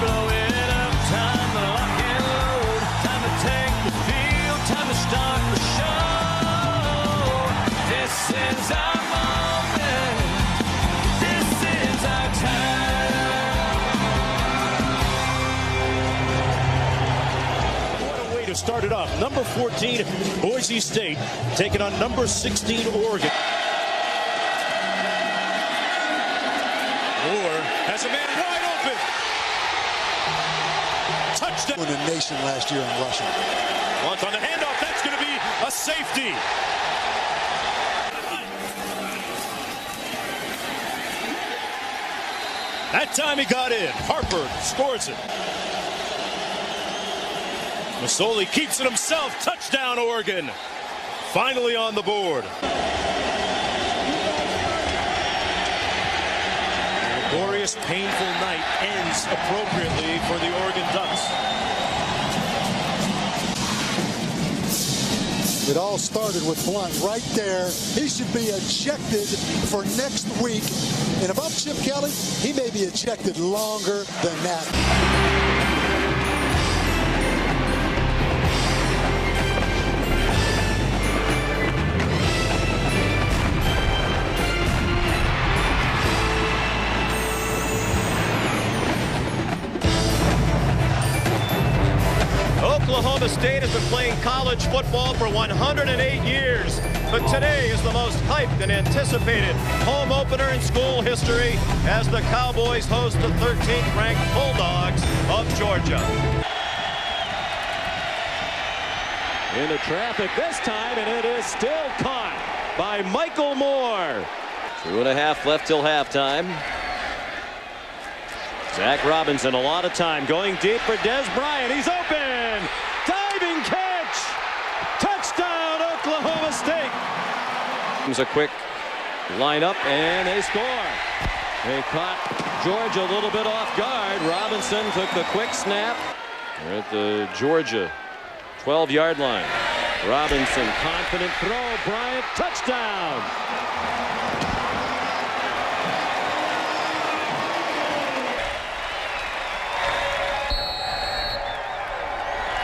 blow it up, time to lock and load, time to take the field, time to start the show. This is our moment, this is our time. What a way to start it off. Number 14, Boise State, taking on number 16, Oregon. Moore has a man wide open. Touchdown. In the nation last year in rushing. Once on the handoff, that's going to be a safety. That time he got in. Harper scores it. Masoli keeps it himself. Touchdown, Oregon. Finally on the board. A glorious, painful night ends appropriately for the Oregon Ducks. It all started with Blunt right there. He should be ejected for next week. And if I'm Chip Kelly, he may be ejected longer than that. Oklahoma State has been playing college football for 108 years, but today is the most hyped and anticipated home opener in school history as the Cowboys host the 13th ranked Bulldogs of Georgia. Into traffic this time, and it is still caught by Michael Moore. 2.5 left till halftime. Zach Robinson, a lot of time, going deep for Des Bryant. He's open. Diving catch. Touchdown, Oklahoma State. Comes a quick lineup, and they score. They caught Georgia a little bit off guard. Robinson took the quick snap. They're at the Georgia 12-yard line. Robinson, confident throw. Bryant, touchdown.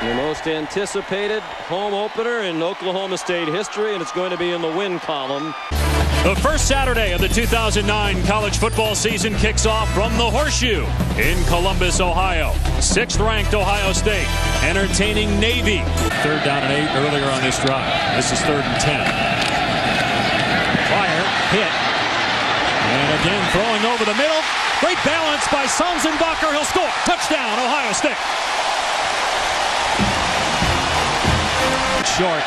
The most anticipated home opener in Oklahoma State history, and it's going to be in the win column. The first Saturday of the 2009 college football season kicks off from the Horseshoe in Columbus, Ohio. 6th-ranked Ohio State entertaining Navy. 3rd down and 8 earlier on this drive. This is 3rd and 10. Fire, hit. And again, throwing over the middle. Great balance by Salzenbacher. He'll score. Touchdown, Ohio State. Short.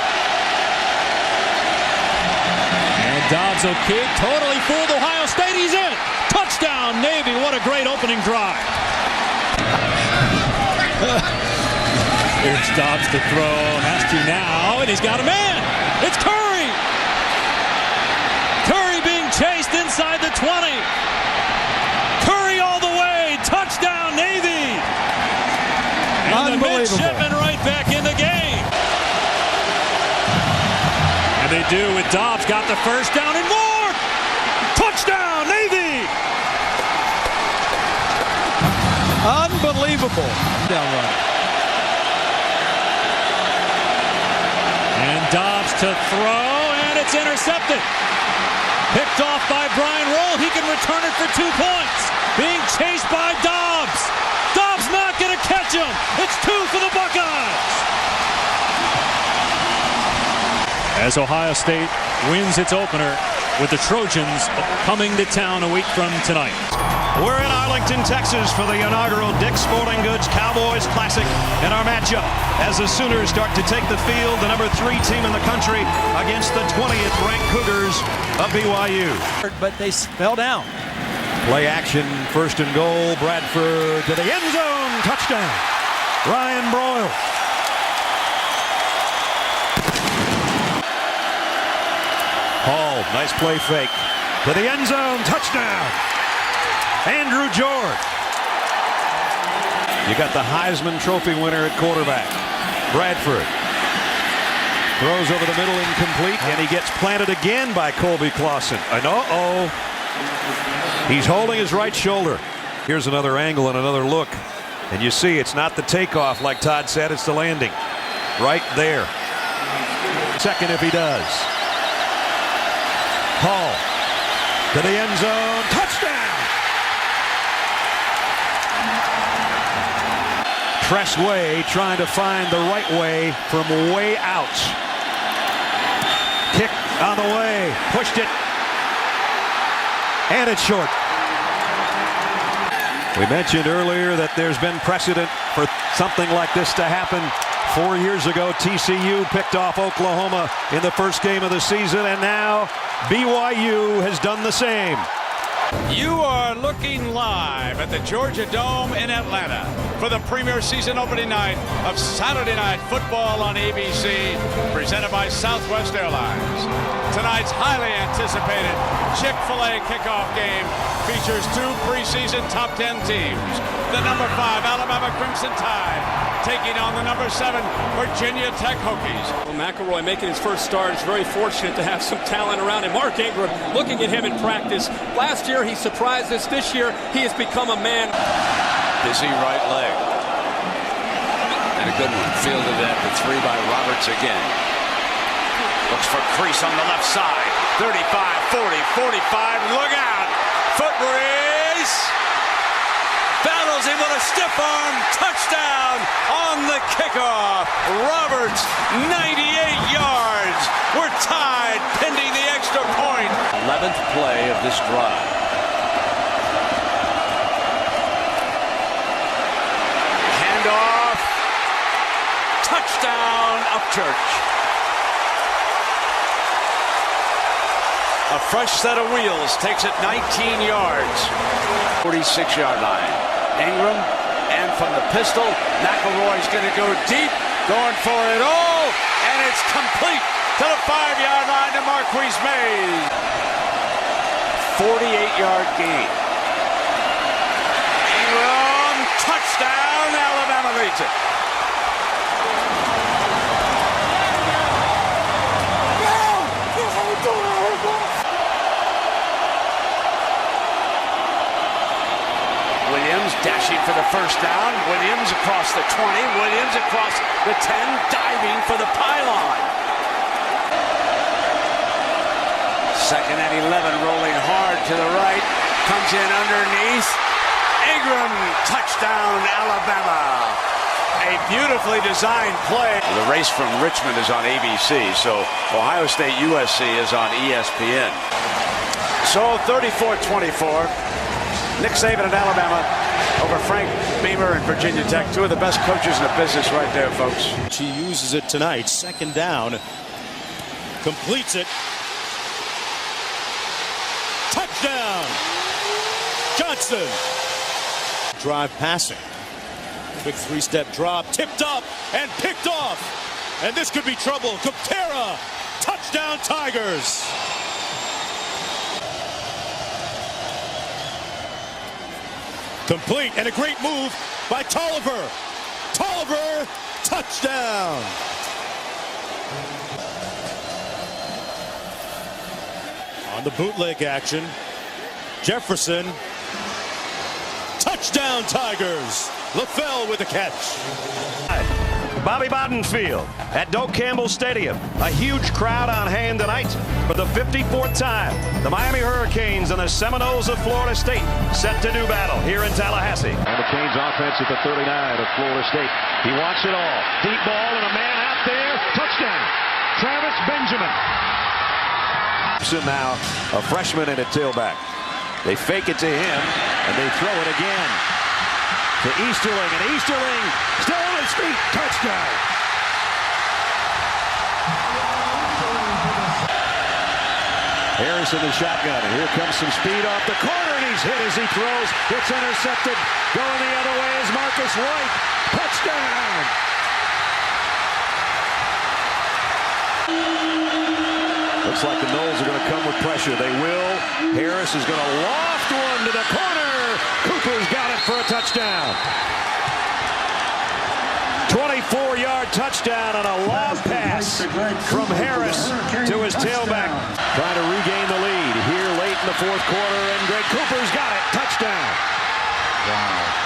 And Dobbs okay. Totally fooled Ohio State. He's in. Touchdown, Navy. What a great opening drive. Here's Dobbs to throw. Has to now. And he's got a man. It's Curry. Curry being chased inside the 20. Curry all the way. Touchdown, Navy. And the midshipman right back in the game. They do with Dobbs, got the first down and more. Touchdown, Navy! Unbelievable. Down run. And Dobbs to throw, and it's intercepted. Picked off by Brian Roll. He can return it for 2 points. Being chased by Dobbs. Dobbs not going to catch him. It's 2 for the Buckeyes. As Ohio State wins its opener with the Trojans coming to town a week from tonight. We're in Arlington, Texas for the inaugural Dick's Sporting Goods Cowboys Classic and our matchup as the Sooners start to take the field, the number 3 team in the country against the 20th ranked Cougars of BYU. But they fell down. Play action, 1st and goal. Bradford to the end zone. Touchdown. Ryan Broyle. Hall, nice play fake. To the end zone, touchdown. Andrew George. You got the Heisman Trophy winner at quarterback. Bradford. Throws over the middle, incomplete, and he gets planted again by Colby Clausen. He's holding his right shoulder. Here's another angle and another look. And you see it's not the takeoff like Todd said, it's the landing. Right there. Second if he does. Hall to the end zone. Touchdown! Press way, trying to find the right way from way out. Kick on the way. Pushed it. And it's short. We mentioned earlier that there's been precedent for something like this to happen. 4 years ago, TCU picked off Oklahoma in the first game of the season, and now BYU has done the same. You are looking live at the Georgia Dome in Atlanta for the premier season opening night of Saturday Night Football on ABC, presented by Southwest Airlines. Tonight's highly anticipated Chick-fil-A kickoff game features 2 preseason top 10 teams. The number 5 Alabama Crimson Tide taking on the number 7 Virginia Tech Hokies. Well, McElroy making his first start is very fortunate to have some talent around him. Mark Ingram looking at him in practice. Last year he surprised us. This year he has become a man. Busy right leg. And a good one. Fielded at the 3 by Roberts again. Looks for crease on the left side. 35, 40, 45. Look out. Foot race. Battles him with a stiff arm. Touchdown on the kickoff. Roberts, 98 yards. We're tied pending the extra point. 11th play of this drive. Handoff. Touchdown, Upchurch. A fresh set of wheels takes it 19 yards. 46-yard line. Ingram, and from the pistol, McElroy's going to go deep, going for it all, and it's complete to the 5-yard line to Marquise Mays. 48-yard gain. Ingram, touchdown, Alabama leads it. Williams dashing for the first down. Williams across the 20. Williams across the 10, diving for the pylon. Second and 11, rolling hard to the right. Comes in underneath. Ingram, touchdown, Alabama. A beautifully designed play. The race from Richmond is on ABC, so Ohio State USC is on ESPN. So 34-24. Nick Saban at Alabama over Frank Beamer and Virginia Tech. 2 of the best coaches in the business right there, folks. She uses it tonight. Second down. Completes it. Touchdown! Johnson. Drive passing. Quick 3-step drop. Tipped up and picked off. And this could be trouble. Kuptera. Touchdown, Tigers. Complete, and a great move by Tolliver. Tolliver, touchdown. On the bootleg action, Jefferson. Touchdown, Tigers. LaFell with a catch. Bobby Bowden Field at Doak Campbell Stadium. A huge crowd on hand tonight for the 54th time. The Miami Hurricanes and the Seminoles of Florida State set to do battle here in Tallahassee. And the Canes offense at the 39 of Florida State. He wants it all. Deep ball and a man out there. Touchdown. Travis Benjamin. Now a freshman and a tailback. They fake it to him and they throw it again to Easterling, and Easterling still on his feet. Touchdown. Harris in the shotgun, and here comes some speed off the corner, and he's hit as he throws. It's intercepted. Going the other way is Marcus White. Touchdown. Looks like the Noles are going to come with pressure. They will. Harris is going to loft one to the corner. Cooper's got it for a touchdown. 24-yard touchdown on a long pass from Harris to his tailback. Trying to regain the lead here late in the 4th quarter, and Greg Cooper's got it. Touchdown. Wow.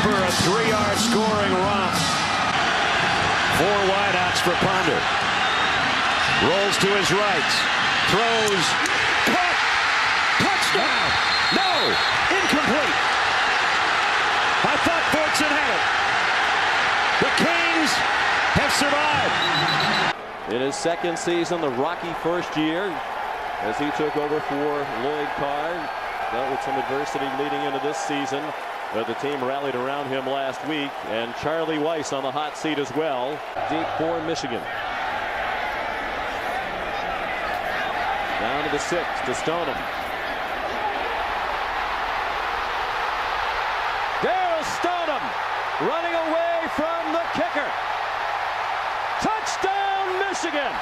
for a 3-yard scoring romp. 4 wideouts for Ponder. Rolls to his right. Throws. Caught. Touchdown. No. Incomplete. I thought Fortson had it. The Canes have survived. In his second season, the rocky first year, as he took over for Lloyd Carr, dealt with some adversity leading into this season. But the team rallied around him last week, and Charlie Weiss on the hot seat as well. Deep for Michigan. Down to the 6 to Stoneham. There's Stoneham running away from the kicker. Touchdown, Michigan!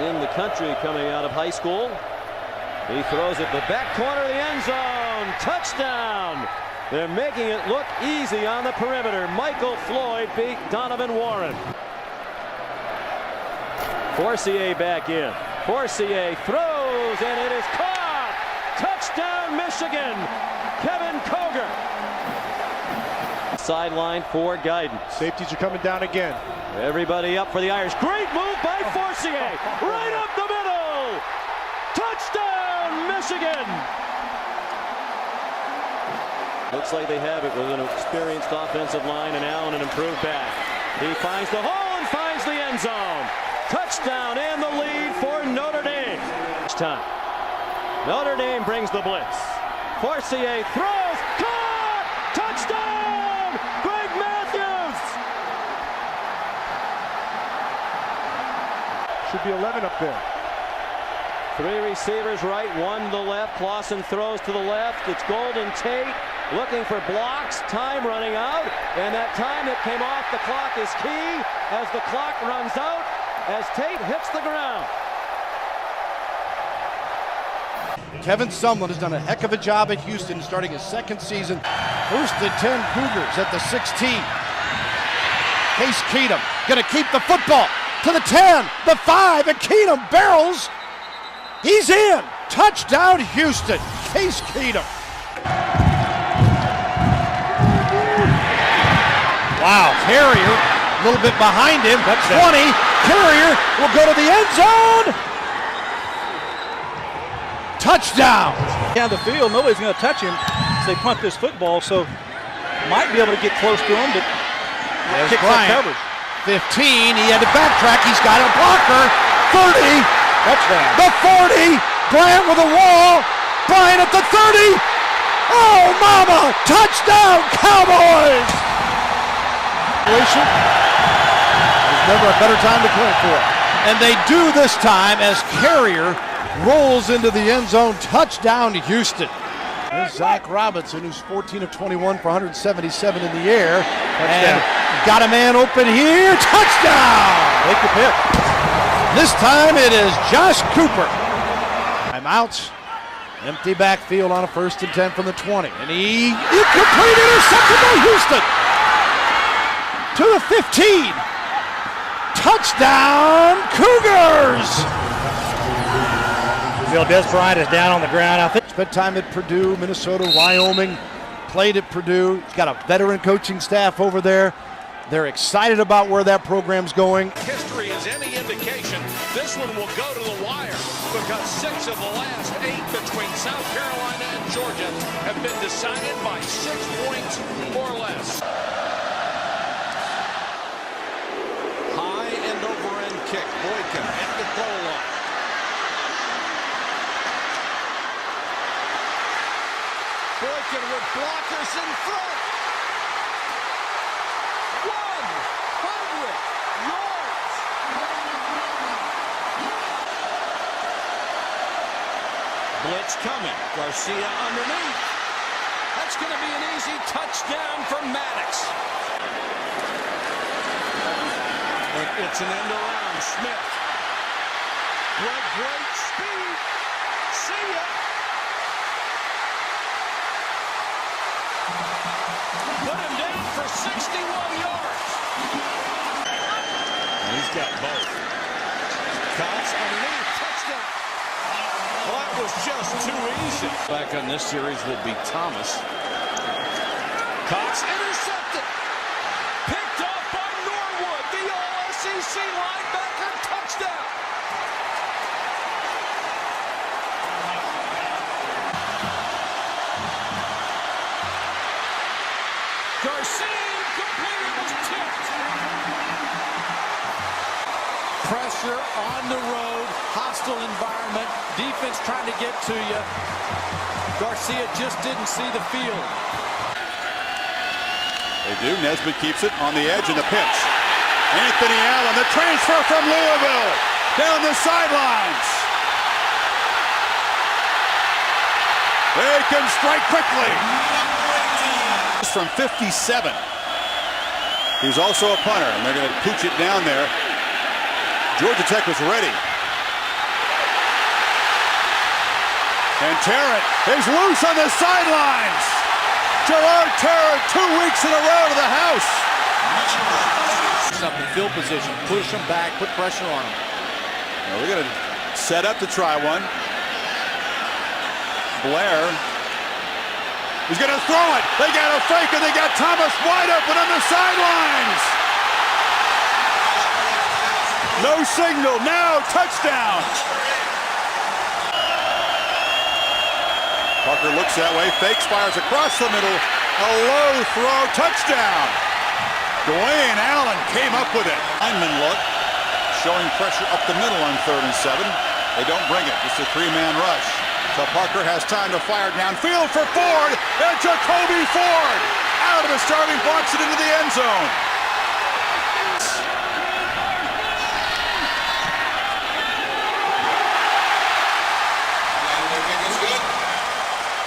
In the country coming out of high school. He throws it the back corner of the end zone. Touchdown! They're making it look easy on the perimeter. Michael Floyd beat Donovan Warren. Forcier back in. Forcier throws, and it is caught! Touchdown, Michigan! Kevin Koger. Sideline for guidance. Safeties are coming down again. Everybody up for the Irish. Great move by Forcier. Right up the middle. Touchdown, Michigan. Looks like they have it with an experienced offensive line, and Allen an improved back. He finds the hole and finds the end zone. Touchdown and the lead for Notre Dame. Time. Notre Dame brings the blitz. Forcier throws. Caught! Touchdown! Greg Matthews! Should be 11 up there. 3 receivers right, 1 to the left. Clausen throws to the left. It's Golden Tate looking for blocks. Time running out. And that time that came off the clock is key as the clock runs out as Tate hits the ground. Kevin Sumlin has done a heck of a job at Houston starting his second season. First and 10 Cougars at the 16. Case Keenum going to keep the football to the 10, the 5, and Keenum barrels. He's in. Touchdown, Houston. Case Keenum. Wow, Carrier a little bit behind him. That's 20. Carrier will go to the end zone. Touchdown. Down the field, nobody's going to touch him as they punt this football, so might be able to get close to him, but kicks that coverage. 15, he had to backtrack. He's got a blocker. 30. Touchdown. The 40. Bryant with a wall. Bryant at the 30. Oh, mama. Touchdown, Cowboys. There's never a better time to play for it. And they do this time as Carrier rolls into the end zone. Touchdown to Houston. There's Zach Robinson, who's 14 of 21 for 177 in the air. And got a man open here. Touchdown! Take the pick. This time it is Josh Cooper. Timeouts. Empty backfield on a 1st and 10 from the 20. And he incomplete, intercepted by Houston. To the 15. Touchdown, Cougars! Des Bryant is down on the ground. I think spent time at Purdue, Minnesota, Wyoming, played at Purdue. He's got a veteran coaching staff over there. They're excited about where that program's going. History is any indication, this one will go to the wire because 6 of the last 8 between South Carolina and Georgia have been decided by 6 points or less. High and over end kick. Boykin at the goal line. Boykin with blockers in front. 100 yards. Blitz coming. Garcia underneath. That's going to be an easy touchdown for Maddox. And it's an end around. Smith. With great speed. See ya. Put him down for 61 yards. And he's got both. Cox underneath. Touchdown. Well, that was just too easy. Back on this series will be Thomas. Cox intercepted. Picked off by Norwood. The All-SEC linebacker, touchdown. Garcia completed, was tipped. Pressure on the road, hostile environment, defense trying to get to you. Garcia just didn't see the field. They do. Nesbitt keeps it on the edge and the pitch. Anthony Allen, the transfer from Louisville, down the sidelines. They can strike quickly. From 57. He's also a punter, and they're going to pooch it down there. Georgia Tech was ready. And Tarrant is loose on the sidelines. Gerard Tarrant 2 weeks in a row to the house. Up in field position, push them back, put pressure on them. Well, we're going to set up to try one. Blair is going to throw it. They got a fake, and they got Thomas wide open on the sidelines. No signal. Now touchdown. Parker looks that way, fakes, fires across the middle. A low throw, touchdown. Dwayne Allen came up with it. Lineman look, showing pressure up the middle on 3rd and 7. They don't bring it. It's a 3-man rush. So Parker has time to fire downfield for Ford. And Jacoby Ford out of the starting blocks it into the end zone.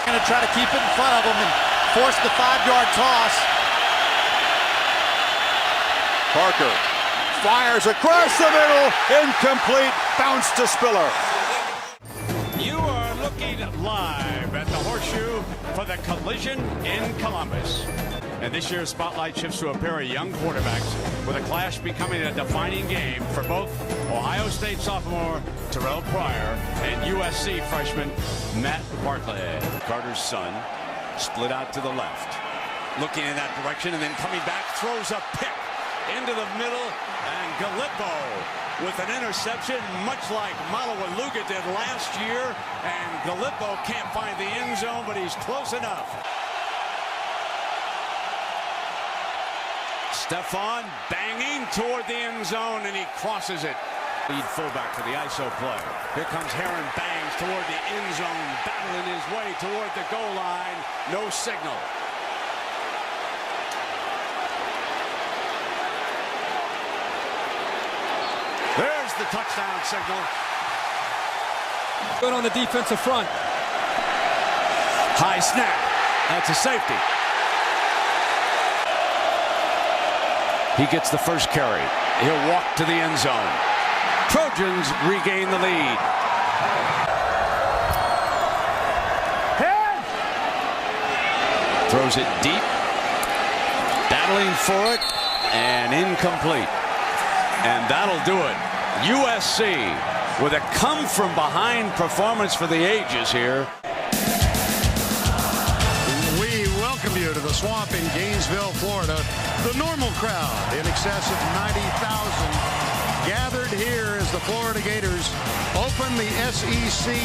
Going to try to keep it in front of them and force the 5-yard toss. Parker fires across the middle, incomplete, bounce to Spiller. You are looking live at the Horseshoe for the collision in Columbus. And this year's spotlight shifts to a pair of young quarterbacks, with a clash becoming a defining game for both Ohio State sophomore Terrell Pryor and USC freshman Matt Bartlett. Carter's son split out to the left, looking in that direction, and then coming back, throws a pick into the middle, and Gallipo with an interception, much like Malawaluga did last year. And Gallipo can't find the end zone, but he's close enough. Stephon banging toward the end zone, and he crosses it. Lead fullback for the ISO play. Here comes Heron, bangs toward the end zone, battling his way toward the goal line. No signal. There's the touchdown signal. Good on the defensive front. High snap. That's a safety. He gets the first carry. He'll walk to the end zone. Trojans regain the lead. Throws it deep. Battling for it. And incomplete. And that'll do it. USC with a come-from-behind performance for the ages here. We welcome you to the Swamp in Gainesville, Florida. The normal crowd, in excess of 90,000, gathered here as the Florida Gators open the SEC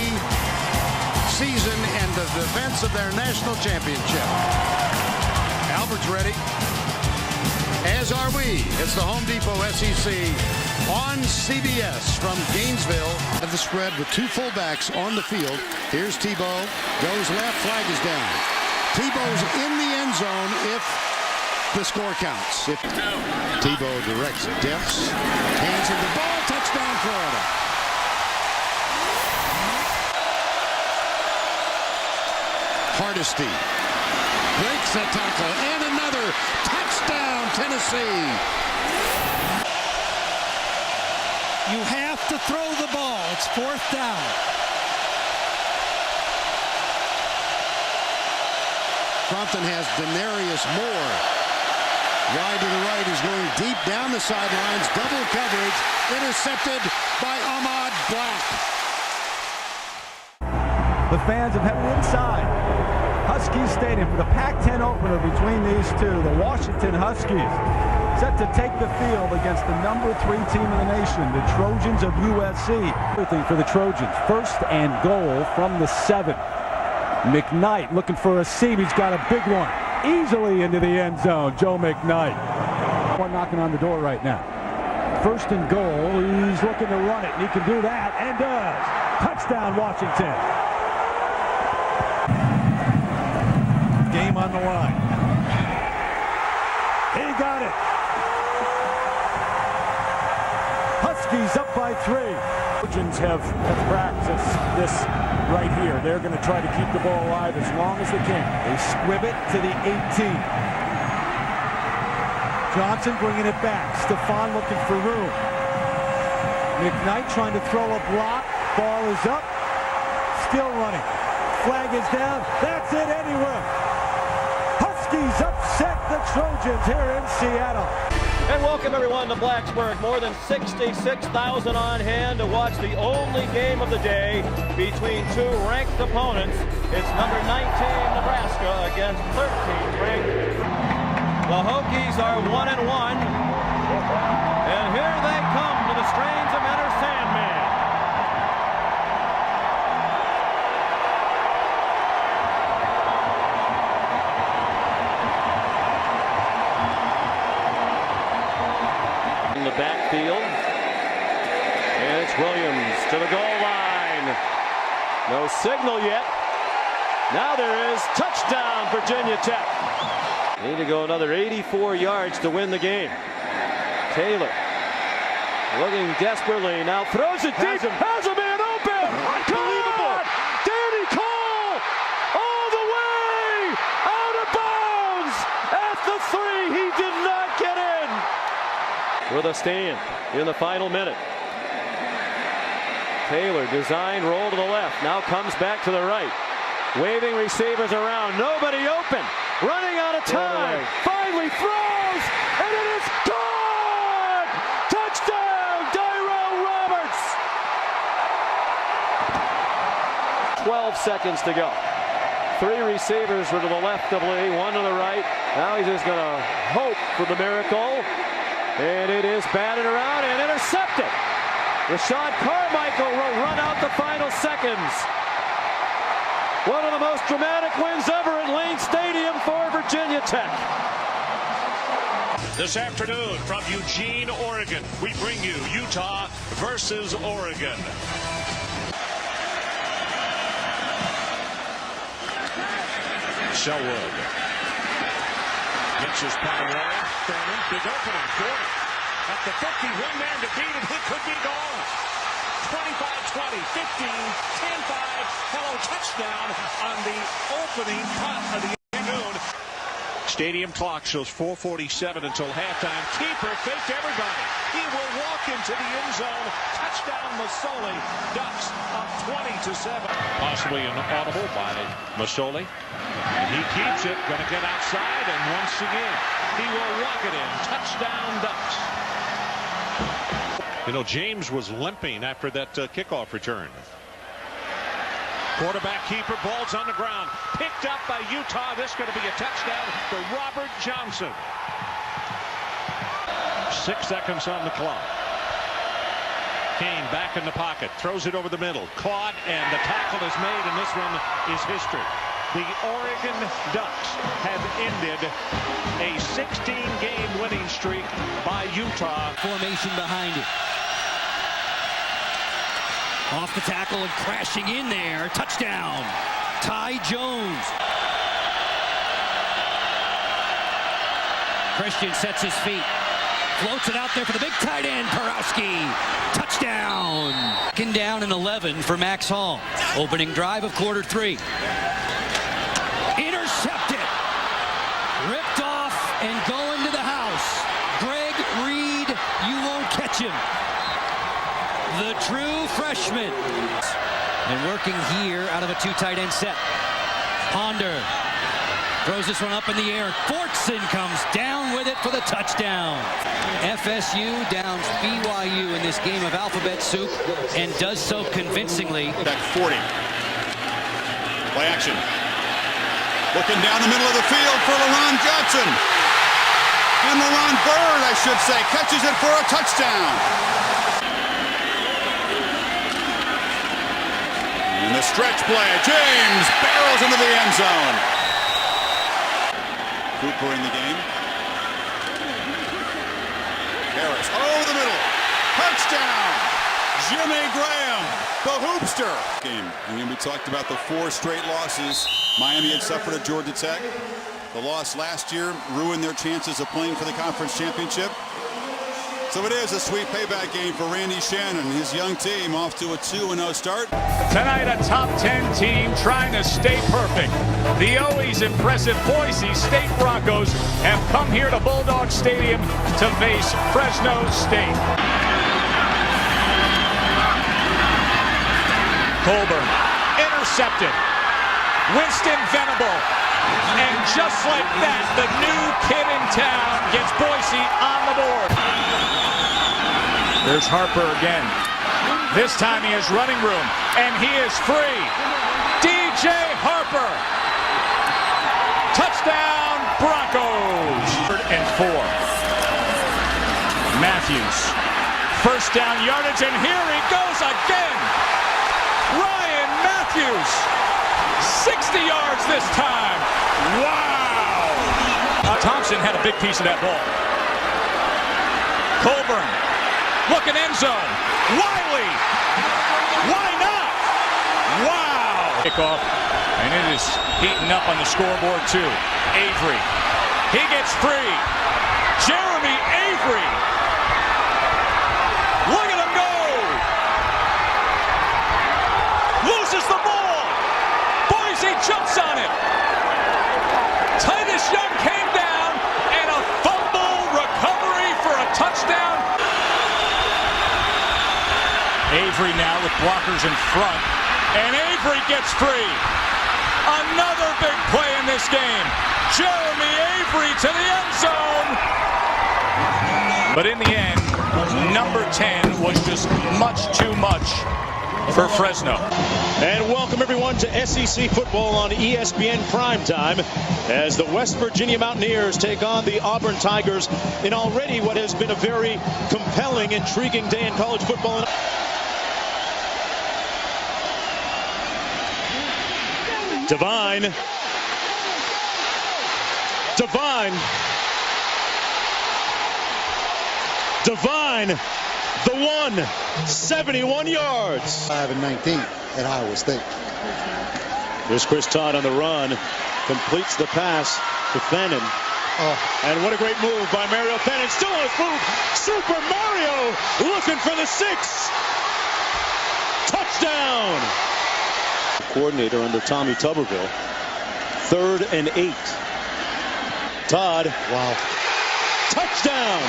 season and the defense of their national championship. Albert's ready, as are we. It's the Home Depot SEC on CBS from Gainesville. At the spread with two fullbacks on the field. Here's Tebow, goes left, flag is down. Tebow's in the end zone if the score counts. If Tebow directs Depps, hands him the ball, touchdown Florida. Hardesty breaks a tackle and another touchdown Tennessee. You have to throw the ball. It's 4th down. Compton has Denarius Moore. Wide to the right is going deep down the sidelines. Double coverage. Intercepted by Ahmad Black. The fans have headed inside Husky Stadium for the Pac-10 opener between these two. The Washington Huskies set to take the field against the #3 team in the nation, the Trojans of USC. Everything for the Trojans. First and goal from the 7. McKnight looking for a seam. He's got a big one. Easily into the end zone, Joe McKnight. One knocking on the door right now. First and goal. He's looking to run it, and he can do that, and does. Touchdown, Washington. Game on the line. He got it. Huskies up by 3. Trojans have practiced this right here. They're going to try to keep the ball alive as long as they can. They squib it to the 18. Johnson bringing it back. Stephon looking for room. McKnight trying to throw a block. Ball is up. Still running. Flag is down. That's it anywhere. Huskies upset the Trojans here in Seattle. And welcome everyone to Blacksburg. More than 66,000 on hand to watch the only game of the day between two ranked opponents. It's number 19 Nebraska against 13 ranked. The Hokies are 1-1. And here they come to the strains of Enter Sandman. In the backfield, and it's Williams to the goal line. No signal yet. Now there is. Touchdown, Virginia Tech. They need to go another 84 yards to win the game. Taylor looking desperately, now throws it deep, has a man open. Unbelievable. Danny Cole all the way out of bounds at the 3. He did not get in. With a stand in the final minute. Taylor design roll to the left, now comes back to the right. Waving receivers around, nobody open. Running out of time, finally throws, and it is gone! Touchdown, Tyrell Roberts! 12 seconds to go. 3 receivers were to the left of Lee, 1 to the right. Now he's just gonna hope for the miracle. And it is batted around and intercepted. Rashad Carmichael will run out the final seconds. One of the most dramatic wins ever at Lane Stadium for Virginia Tech. This afternoon from Eugene, Oregon, we bring you Utah versus Oregon. Selwood gets his punt away. Thurman, big opening for him. At the 50, one man to beat, and he could be gone. 25-20, 15, 10-5. Hello, touchdown on the opening punt of the afternoon. Stadium clock shows 4:47 until halftime. Keeper faked everybody. He will walk into the end zone. Touchdown, Masoli. Ducks up 20-7. Possibly an audible by Masoli. And he keeps it. Going to get outside, and once again, he will walk it in. Touchdown, Ducks. You know, James was limping after that kickoff return. Quarterback keeper, ball's on the ground. Picked up by Utah. This is going to be a touchdown for Robert Johnson. 6 seconds on the clock. Kane back in the pocket. Throws it over the middle. Caught, and the tackle is made, and this one is history. The Oregon Ducks have ended a 16-game winning streak by Utah. Formation behind it. Off the tackle and crashing in there. Touchdown. Ty Jones. Christian sets his feet. Floats it out there for the big tight end, Porowski. Touchdown. Second down and 11 for Max Hall. Opening drive of quarter 3. Intercepted. Ripped off and going to the house. Greg Reed, you won't catch him. The true freshman. And working here out of a 2 tight end set. Ponder throws this one up in the air. Fortson comes down with it for the touchdown. FSU downs BYU in this game of alphabet soup and does so convincingly. Back 40. Play action. Looking down the middle of the field for LaRon Johnson. And LaRon Bird, I should say, catches it for a touchdown. And the stretch play, James barrels into the end zone. Cooper in the game. Harris over the middle. Touchdown! Jimmy Graham, the hoopster. Game. And we talked about the 4 straight losses Miami had suffered at Georgia Tech. The loss last year ruined their chances of playing for the conference championship. So it is a sweet payback game for Randy Shannon and his young team off to a 2-0 start. Tonight, a top 10 team trying to stay perfect. The always impressive Boise State Broncos have come here to Bulldog Stadium to face Fresno State. Colburn intercepted. Winston Venable. And just like that, the new kid in town gets Boise on the board. There's Harper again. This time he has running room, and he is free. DJ Harper. Touchdown, Broncos. 3rd and 4. Matthews. First down yardage, and here he goes again. Ryan Matthews. 60 yards this time. Wow. Thompson had a big piece of that ball. Colburn. Looking end zone. Wiley. Why not? Wow. Kickoff. And it is heating up on the scoreboard too. Avery. He gets free. Jeremy Avery. Look at him go. Loses the ball. Boise jumps on it. Titus Young came down and a fumble recovery for a touchdown. Avery now with blockers in front, and Avery gets free. Another big play in this game. Jeremy Avery to the end zone. But in the end, number 10 was just much too much for Fresno. And welcome everyone to SEC football on ESPN Primetime as the West Virginia Mountaineers take on the Auburn Tigers in already what has been a very compelling, intriguing day in college football. Divine, the one, 71 yards. 5 and 19 at Iowa State. Here's Chris Todd on the run, completes the pass to Fennon. And what a great move by Mario Fennon. Still on his move. Super Mario looking for the 6. Touchdown. Coordinator under Tommy Tuberville. 3rd and 8. Todd. Wow. Touchdown.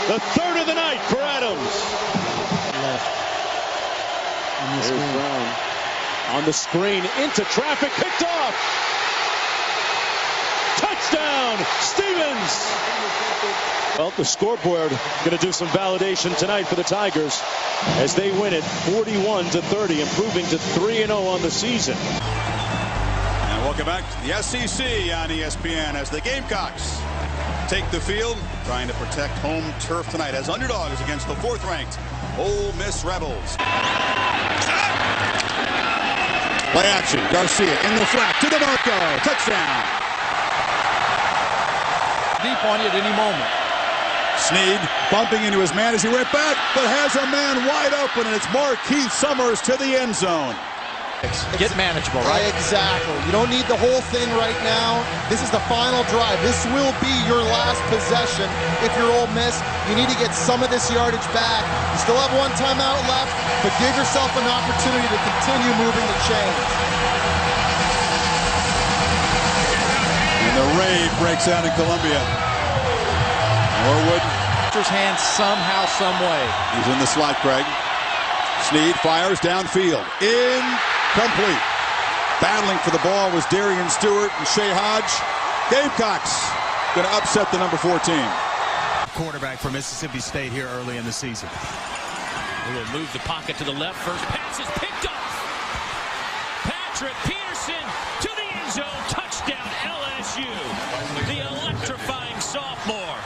The 3rd of the night for Adams. There's Brown on the screen into traffic, picked off. Touchdown, Stevens. Well, the scoreboard going to do some validation tonight for the Tigers as they win it 41-30, improving to 3-0 on the season. And welcome back to the SEC on ESPN as the Gamecocks take the field, trying to protect home turf tonight as underdogs against the 4th-ranked Ole Miss Rebels. Play action. Garcia in the flat to DeMarco. Touchdown. Deep on you at any moment. Snead bumping into his man as he went back, but has a man wide open, and it's Marquise Summers to the end zone. Get manageable, right? Exactly. You don't need the whole thing right now. This is the final drive. This will be your last possession if you're Ole Miss. You need to get some of this yardage back. You still have 1 timeout left, but give yourself an opportunity to continue moving the chains. And the raid breaks out in Columbia. Norwood. His hands somehow, some way. He's in the slot, Craig. Snead fires downfield. Incomplete. Battling for the ball was Darian Stewart and Shea Hodge. Gamecocks going to upset the number 4 team. Quarterback for Mississippi State here early in the season. He will move the pocket to the left. First pass is picked off. Pat Patrick Peterson to the end zone. Touchdown LSU. The electrifying sophomore.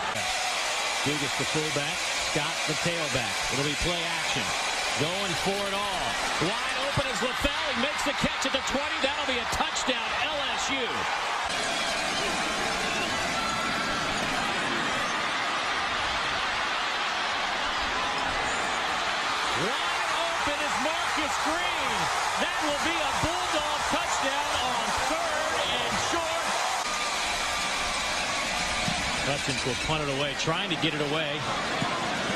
Dugas the fullback, Scott the tailback. It'll be play action. Going for it all. Wide open is LaFell. He makes the catch at the 20. That'll be a touchdown LSU. Wide open is Marcus Green. That will be a Bulldog touchdown on 3rd and short. Clemson will punt it away, trying to get it away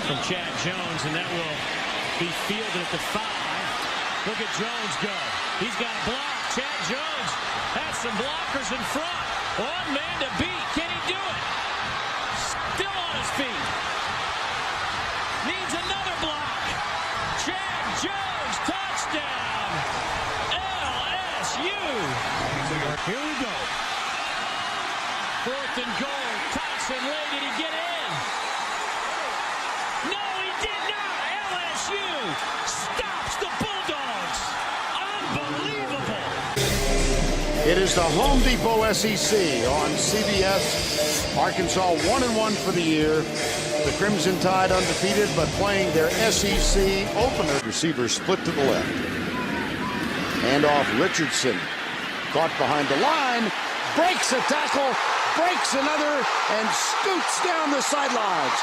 from Chad Jones, and that will be fielded at the 5. Look at Jones go. He's got a block. Chad Jones has some blockers in front. One man to beat. Can he do it? Still on his feet. Needs another block. Chad Jones, touchdown. LSU. Here we go. 4th and goal. Thompson, Ray, did he get in? No, he did not. LSU stops the Bulldogs. Unbelievable. It is the Home Depot SEC on CBS. Arkansas 1-1 for the year. The Crimson Tide undefeated, but playing their SEC opener. Receiver split to the left. Handoff Richardson. Caught behind the line. Breaks a tackle. Breaks another. And scoots down the sidelines.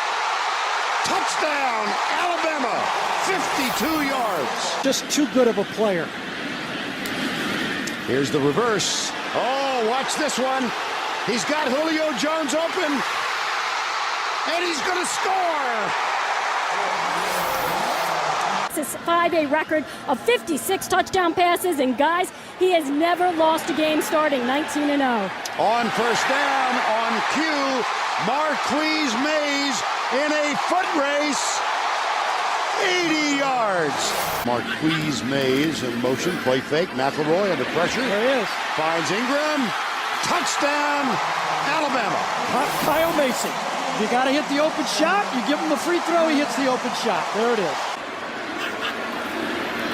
Touchdown, Alabama. 52 yards. Just too good of a player. Here's the reverse. Oh, watch this one. He's got Julio Jones open. And he's going to score. His 5A record of 56 touchdown passes. And, guys, he has never lost a game starting 19-0. On first down, on cue, Marquise Mays in a foot race. 80 yards. Marquise Mays in motion, play fake. McElroy under pressure. There he is. Finds Ingram. Touchdown, Alabama. Kyle Mason. You got to hit the open shot. You give him the free throw, he hits the open shot. There it is.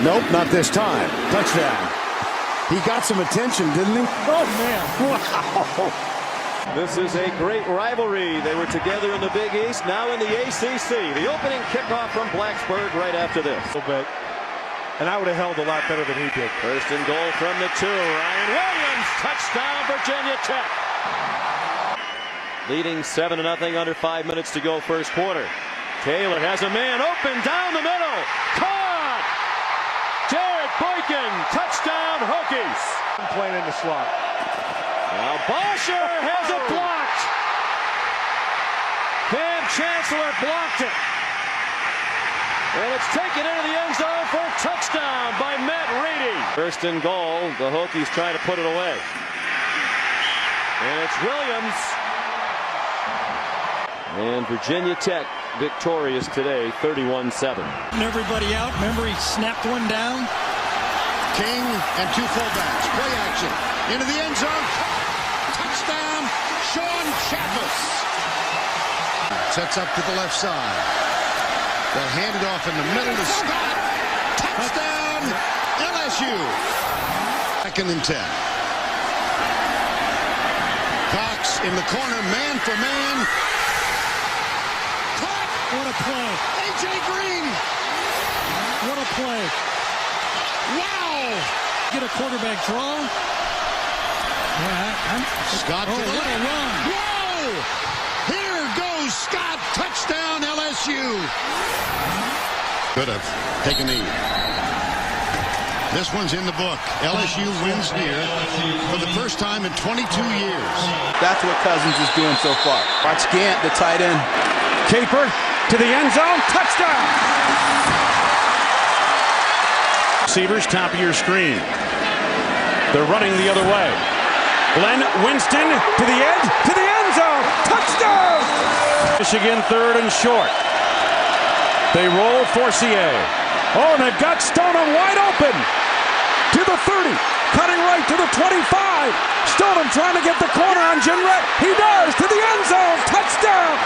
Nope, not this time. Touchdown. He got some attention, didn't he? Oh, man. Wow. This is a great rivalry. They were together in the Big East, now in the ACC. The opening kickoff from Blacksburg right after this. A little bit. And I would have held a lot better than he did. 1st and goal from the 2. Ryan Williams, touchdown, Virginia Tech. Leading 7-0 under 5 minutes to go, 1st quarter. Taylor has a man open down the middle. Caught! Jared Boykin, touchdown, Hokies. Playing in the slot. Now Bosher has it blocked. Cam Chancellor blocked it. And it's taken into the end zone for a touchdown by Matt Reedy. 1st and goal. The Hokies trying to put it away. And it's Williams. And Virginia Tech victorious today, 31-7. Everybody out. Remember, he snapped one down. King and 2 fullbacks. Play action. Into the end zone. Touchdown, Sean Chaffis. Sets up to the left side. They'll hand it off in the middle to Scott. Touchdown, LSU. 2nd and 10. Cox in the corner, man for man. Caught. What a play. A.J. Green. What a play. Wow. Get a quarterback draw. Yeah, Scott to the left. Run. Whoa! Here goes Scott. Touchdown, LSU. Could have taken the. This one's in the book. LSU wins here for the first time in 22 years. That's what Cousins is doing so far. Watch Gant, the tight end. Caper to the end zone. Touchdown. Receivers, top of your screen. They're running the other way. Glenn Winston to the edge, to the end zone. Touchdown! Michigan 3rd and short. They roll Forcier. Oh, and they've got Stoneham wide open. To the 30. Cutting right to the 25. Stoneham trying to get the corner on Ginrette. He does. To the end zone. Touchdown!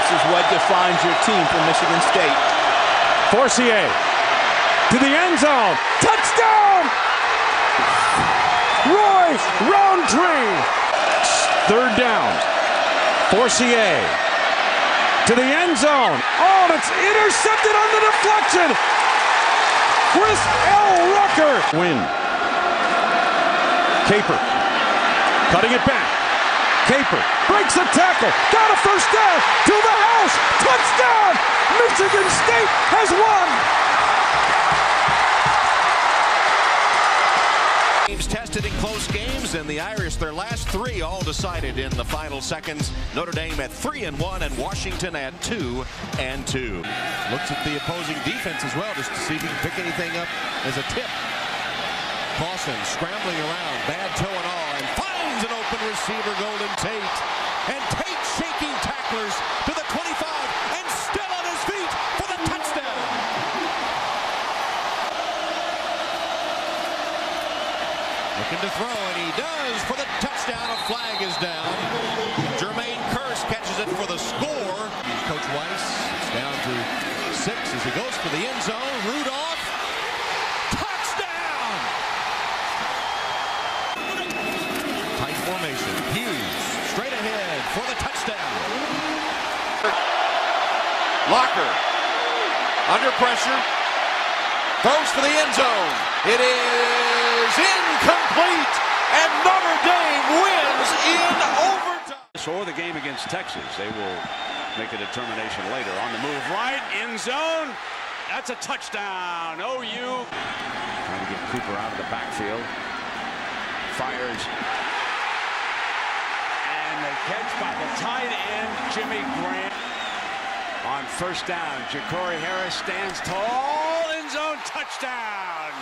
This is what defines your team from Michigan State. Forcier to the end zone. Touchdown! zone. Roy Roundtree. Third down. Forcier to the end zone. Oh, it's intercepted on the deflection. Chris L. Rucker. Win. Caper cutting it back. Caper breaks a tackle. Got a first down. To the house. Touchdown. Michigan State has won. Teams tested in close games, and the Irish, their last three, all decided in the final seconds. Notre Dame at 3-1, and Washington at 2-2. Looks at the opposing defense as well, just to see if he can pick anything up as a tip. Clausen scrambling around, bad toe and all, and finds an open receiver, Golden Tate. And Tate shaking tacklers to the 25, and still on his feet for the touchdown. Looking to throw, and he does for the touchdown. A flag is down. Jermaine Kearse catches it for the score. Coach Weiss, it's down to 6 as he goes for the end zone. Rudolph, touchdown! Tight formation. Hughes straight ahead for the touchdown. Locker under pressure. Throws for the end zone. It is incomplete, and Notre Dame wins in overtime. Or the game against Texas. They will make a determination later. On the move right, end zone. That's a touchdown. OU. Trying to get Cooper out of the backfield. Fires. And they catch by the tight end, Jimmy Grant. On first down, Ja'Cory Harris stands tall. End zone touchdown.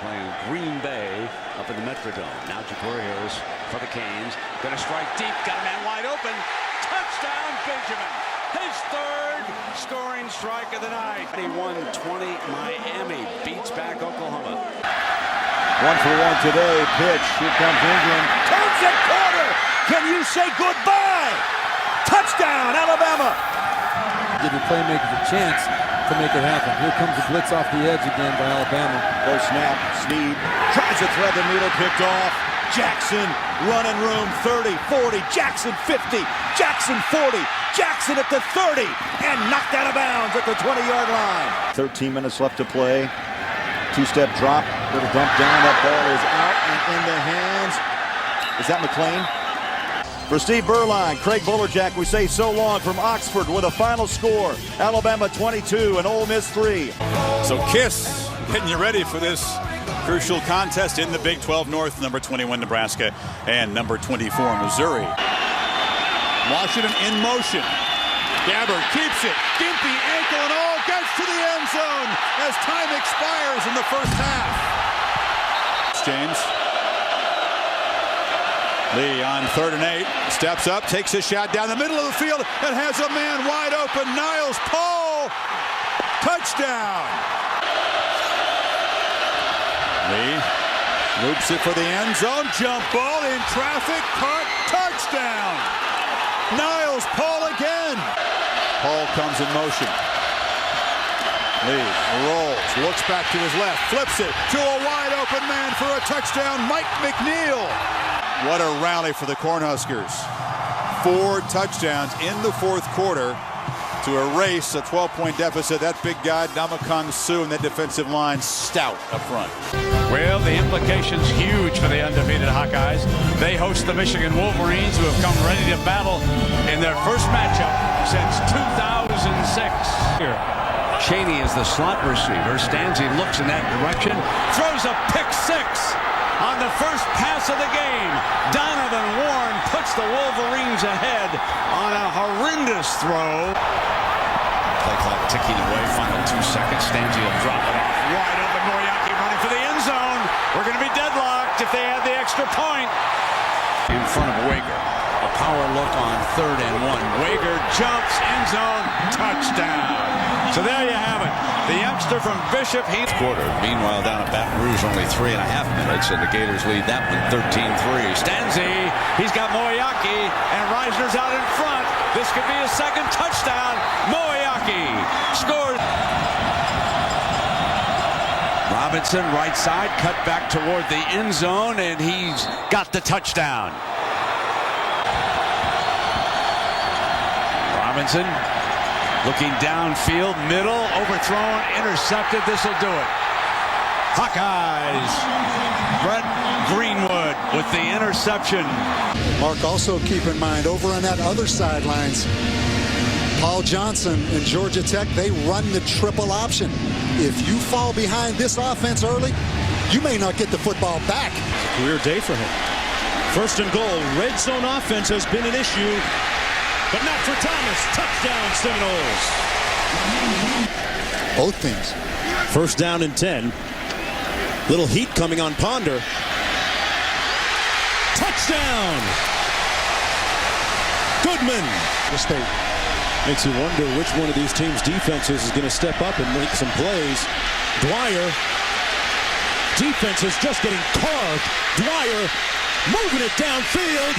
Playing Green Bay up in the Metrodome. Now Ja'Cory Harris for the Canes. Going to strike deep. Got a man wide open. Touchdown, Benjamin. His third scoring strike of the night. 21-20. Miami beats back Oklahoma. 1-for-1 today. Pitch. Here comes Ingram. Turns it corner. Can you say goodbye? Touchdown, Alabama. Give your playmakers a chance to make it happen. Here comes the blitz off the edge again by Alabama. Go snap. Snead tries to thread the needle. Picked off. Jackson running room. 30, 40. Jackson 50. Jackson 40. Jackson at the 30. And knocked out of bounds at the 20-yard line. 13 minutes left to play. Two-step drop. Little dump down. That ball is out and in the hands. Is that McLean? For Steve Berline, Craig Bullerjack, we say so long from Oxford with a final score. Alabama 22 and Ole Miss 3. So Kiss getting you ready for this crucial contest in the Big 12 North. Number 21 Nebraska and number 24 Missouri. Washington in motion. Gabbard keeps it. Gimpy, ankle and all, gets to the end zone as time expires in the first half. James. Lee on 3rd and 8, steps up, takes a shot down the middle of the field, and has a man wide open. Niles Paul, touchdown. Lee loops it for the end zone, jump ball in traffic, caught, touchdown. Niles Paul again. Paul comes in motion. Lee rolls, looks back to his left, flips it to a wide open man for a touchdown, Mike McNeil. What a rally for the Cornhuskers. 4 touchdowns in the fourth quarter to erase a 12-point deficit. That big guy, Ndamukong Suh, and that defensive line stout up front. Well, the implications huge for the undefeated Hawkeyes. They host the Michigan Wolverines, who have come ready to battle in their first matchup since 2006. Here, Cheney is the slot receiver. Stanzi looks in that direction, throws a pick 6. On the first pass of the game, Donovan Warren puts the Wolverines ahead on a horrendous throw. Play clock ticking away, final 2 seconds. Stanzi will drop it off. Wide open, Moriarty running for the end zone. We're going to be deadlocked if they add the extra point. In front of Wager. A power look on 3rd and 1. Wager jumps, end zone, touchdown. So there you have it. The youngster from Bishop Heath. Quarter. Meanwhile, down at Baton Rouge, only 3.5 minutes, and the Gators lead that one 13-3. Stanzi, he's got Moriarty, and Reisner's out in front. This could be his second touchdown. Moriarty scores. Robinson, right side, cut back toward the end zone, and he's got the touchdown. Robinson looking downfield, middle, overthrown, intercepted. This will do it. Hawkeyes. Brett Greenwood with the interception. Mark, also keep in mind, over on that other sidelines, Paul Johnson and Georgia Tech, they run the triple option. If you fall behind this offense early, you may not get the football back. Career day for him. First and goal. Red zone offense has been an issue, but not for Thomas. Touchdown, Seminoles. Both teams. First down and 10. Little heat coming on Ponder. Touchdown! Goodman! Mistake. Makes you wonder which one of these teams' defenses is going to step up and make some plays. Dwyer. Defense is just getting carved. Dwyer moving it downfield.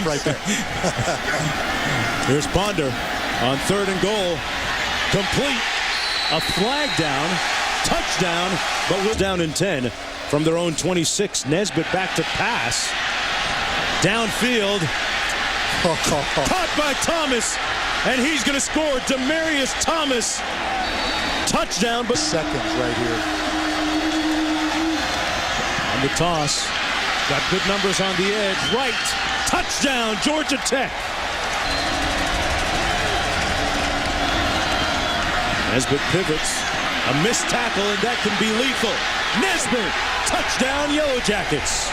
Right there. Here's Ponder on 3rd and goal. Complete. A flag down. Touchdown, but we're down in 10 from their own 26. Nesbitt back to pass. Downfield. Caught by Thomas, and he's going to score. Demarius Thomas. Touchdown, but seconds right here. On the toss. Got good numbers on the edge. Right. Touchdown, Georgia Tech. Nesbitt pivots. A missed tackle, and that can be lethal. Nesbitt, touchdown, Yellow Jackets.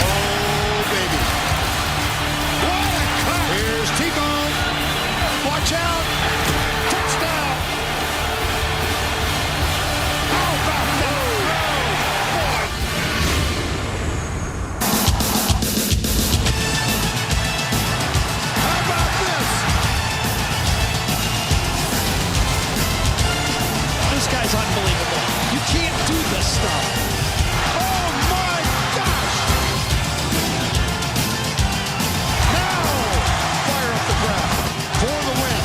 Oh, baby. What a cut. Here's Tebow. Watch out. Touchdown. How about that? Boy. How about this? This guy's unbelievable. You can't do this stuff. Oh my gosh! Now, fire up the crowd for the win.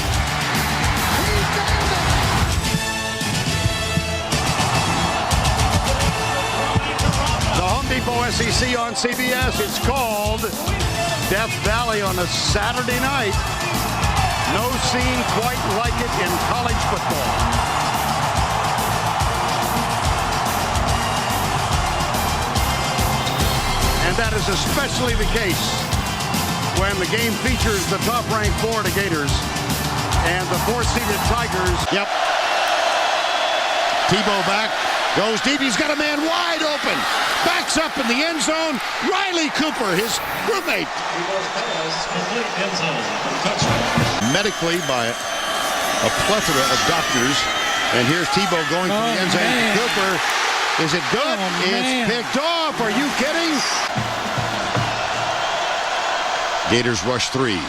He nailed it! The Home Depot SEC on CBS. It's called Death Valley on a Saturday night. No scene quite like it in college football. And that is especially the case when the game features the top-ranked Florida Gators and the 4th-seeded Tigers. Yep. Tebow back, goes deep. He's got a man wide open. Backs up in the end zone. Riley Cooper, his roommate. Medically by a plethora of doctors. And here's Tebow going for the end zone. Man. Cooper. Is it good? It's picked off. Are you kidding? Gators rush 3.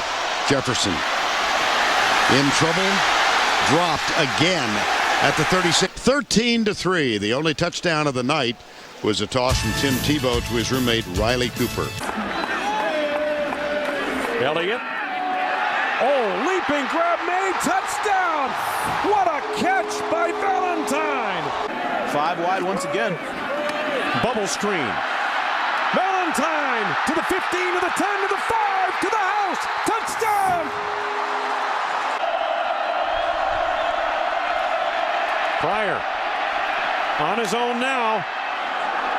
Jefferson in trouble. Dropped again at the 36. 13-3. The only touchdown of the night was a toss from Tim Tebow to his roommate Riley Cooper. Elliott. Oh, leaping grab made. Touchdown. What a catch by Valentine. 5 wide once again. Bubble screen. Valentine to the 15, to the 10, to the 5, to the house. Touchdown. Pryor on his own now.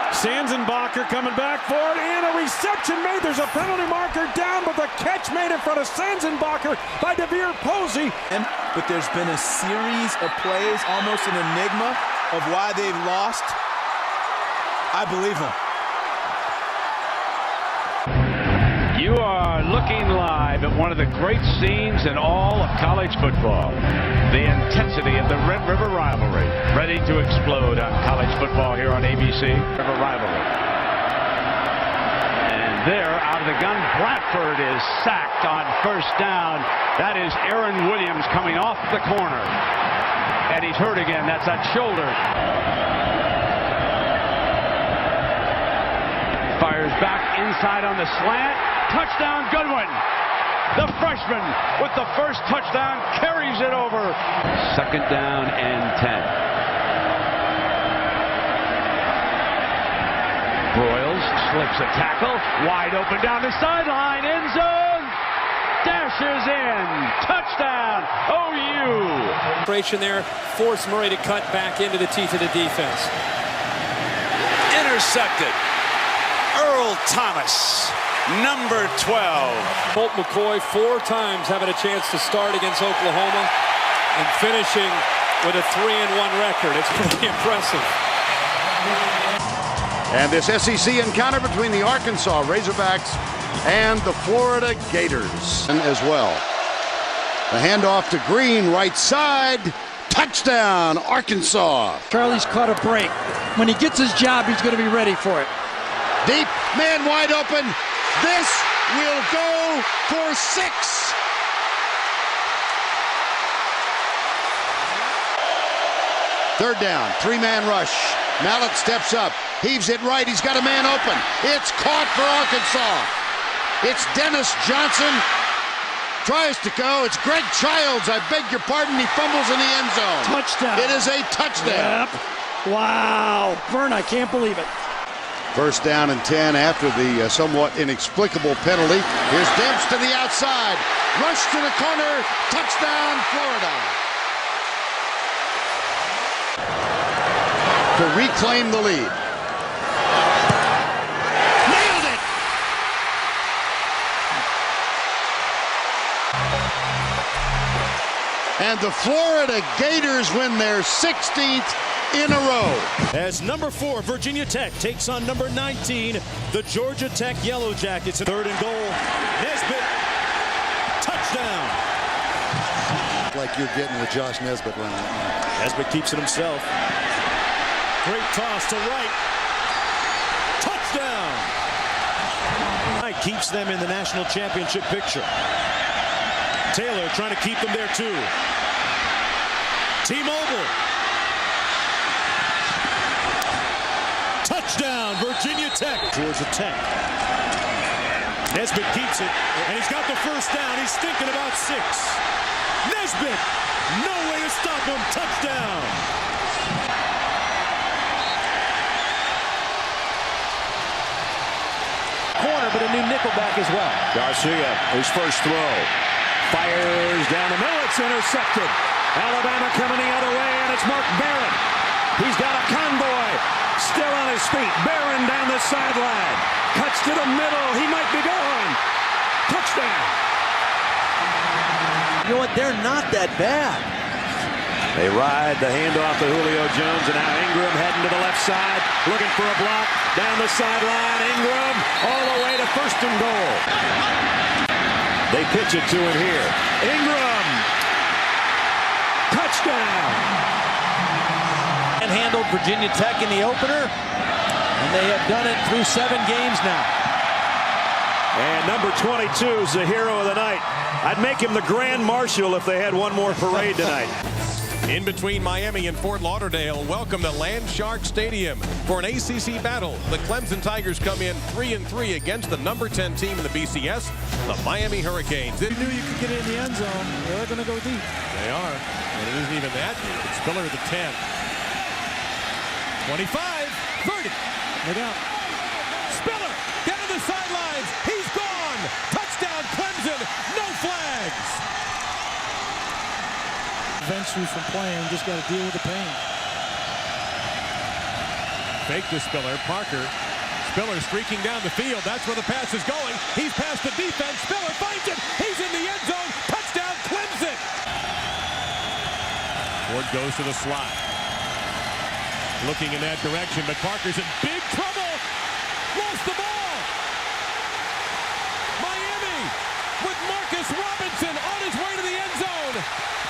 Sanzenbacher coming back for it, and a reception made. There's a penalty marker down, but the catch made in front of Sanzenbacher by DeVere Posey. But there's been a series of plays, almost an enigma of why they've lost. I believe them. You are looking live at one of the great scenes in all of college football. The intensity of the Red River rivalry, ready to explode on college football here on ABC. River rivalry. And there, out of the gun, Bradford is sacked on first down. That is Aaron Williams coming off the corner. And he's hurt again. That's that shoulder. Fires back inside on the slant. Touchdown, Goodwin. The freshman with the first touchdown carries it over. 2nd down and 10. Broyles slips a tackle, wide open down the sideline, end zone, dashes in, touchdown, OU. There, forced Murray to cut back into the teeth of the defense. Intercepted. Earl Thomas, number 12. Colt McCoy 4 times having a chance to start against Oklahoma and finishing with a 3-1 record. It's pretty impressive. And this SEC encounter between the Arkansas Razorbacks and the Florida Gators as well. The handoff to Green, right side, touchdown, Arkansas. Charlie's caught a break. When he gets his job, he's going to be ready for it. Deep, man wide open. This will go for 6. Third down, 3-man rush. Mallett steps up, heaves it right. He's got a man open. It's caught for Arkansas. It's Dennis Johnson. Tries to go. It's Greg Childs. I beg your pardon. He fumbles in the end zone. Touchdown. It is a touchdown. Yep. Wow. Vern, I can't believe it. First down and 10 after the somewhat inexplicable penalty. Here's Demps to the outside. Rush to the corner. Touchdown, Florida. To reclaim the lead. Nailed it! And the Florida Gators win their 16th in a row. As number 4, Virginia Tech takes on number 19, the Georgia Tech Yellow Jackets. 3rd and goal. Nesbitt. Touchdown. Like you're getting with Josh Nesbitt running right now. Nesbitt keeps it himself. Great toss to right. Touchdown. Keeps them in the national championship picture. Taylor trying to keep them there too. T-Mobile. Touchdown, Virginia Tech. Georgia Tech. Nesbitt keeps it, and he's got the first down. He's thinking about 6. Nesbitt, no way to stop him. Touchdown. Corner, but a new nickelback as well. Garcia, his first throw. Fires down the middle. It's intercepted. Alabama coming the other way, and it's Mark Barron. He's got a convoy. Still on his feet. Barron down the sideline. Cuts to the middle. He might be gone. Touchdown. You know what? They're not that bad. They ride the handoff to Julio Jones, and now Ingram heading to the left side, looking for a block. Down the sideline, Ingram all the way to 1st and goal. They pitch it to him here. Ingram. Touchdown. And handled Virginia Tech in the opener, and they have done it through 7 games now. And number 22 is the hero of the night. I'd make him the Grand Marshal if they had one more parade tonight. In between Miami and Fort Lauderdale, welcome to Landshark Stadium for an ACC battle. The Clemson Tigers come in 3-3 against the number 10 team in the BCS, the Miami Hurricanes. They knew you could get in the end zone. They're going to go deep. They are, and it isn't even that deep. It's Spiller at the 10. 25, 30. Look out. Spiller down the sidelines. He's gone. Touchdown Clemson. No flags. Prevents you from playing. Just got to deal with the pain. Fake to Spiller. Parker. Spiller streaking down the field. That's where the pass is going. He's past the defense. Spiller finds it. He's in the end zone. Touchdown Clemson. Ford goes to the slot. Looking in that direction, but Parker's in big trouble. Lost the ball. Miami with Marcus Robinson on his way to the end zone.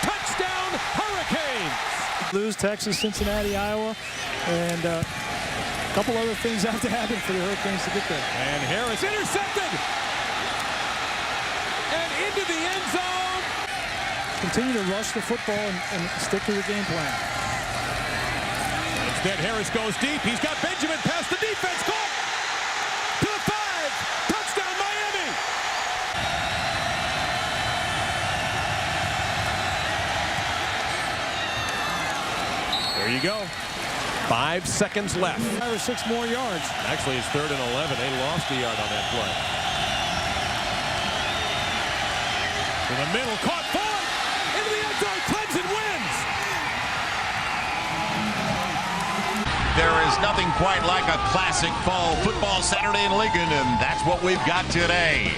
Touchdown Hurricanes. Lose Texas, Cincinnati, Iowa, and a couple other things have to happen for the Hurricanes to get there. And Harris intercepted. And into the end zone. Continue to rush the football and stick to the game plan. Instead, Harris goes deep. He's got Benjamin past the defense. Caught to the 5. Touchdown, Miami. There you go. 5 seconds left. 5 or 6 more yards. Actually, it's 3rd and 11. They lost a yard on that play. To the middle, caught Ford into the end zone. Clemson wins. There is nothing quite like a classic fall football Saturday in Lincoln, and that's what we've got today.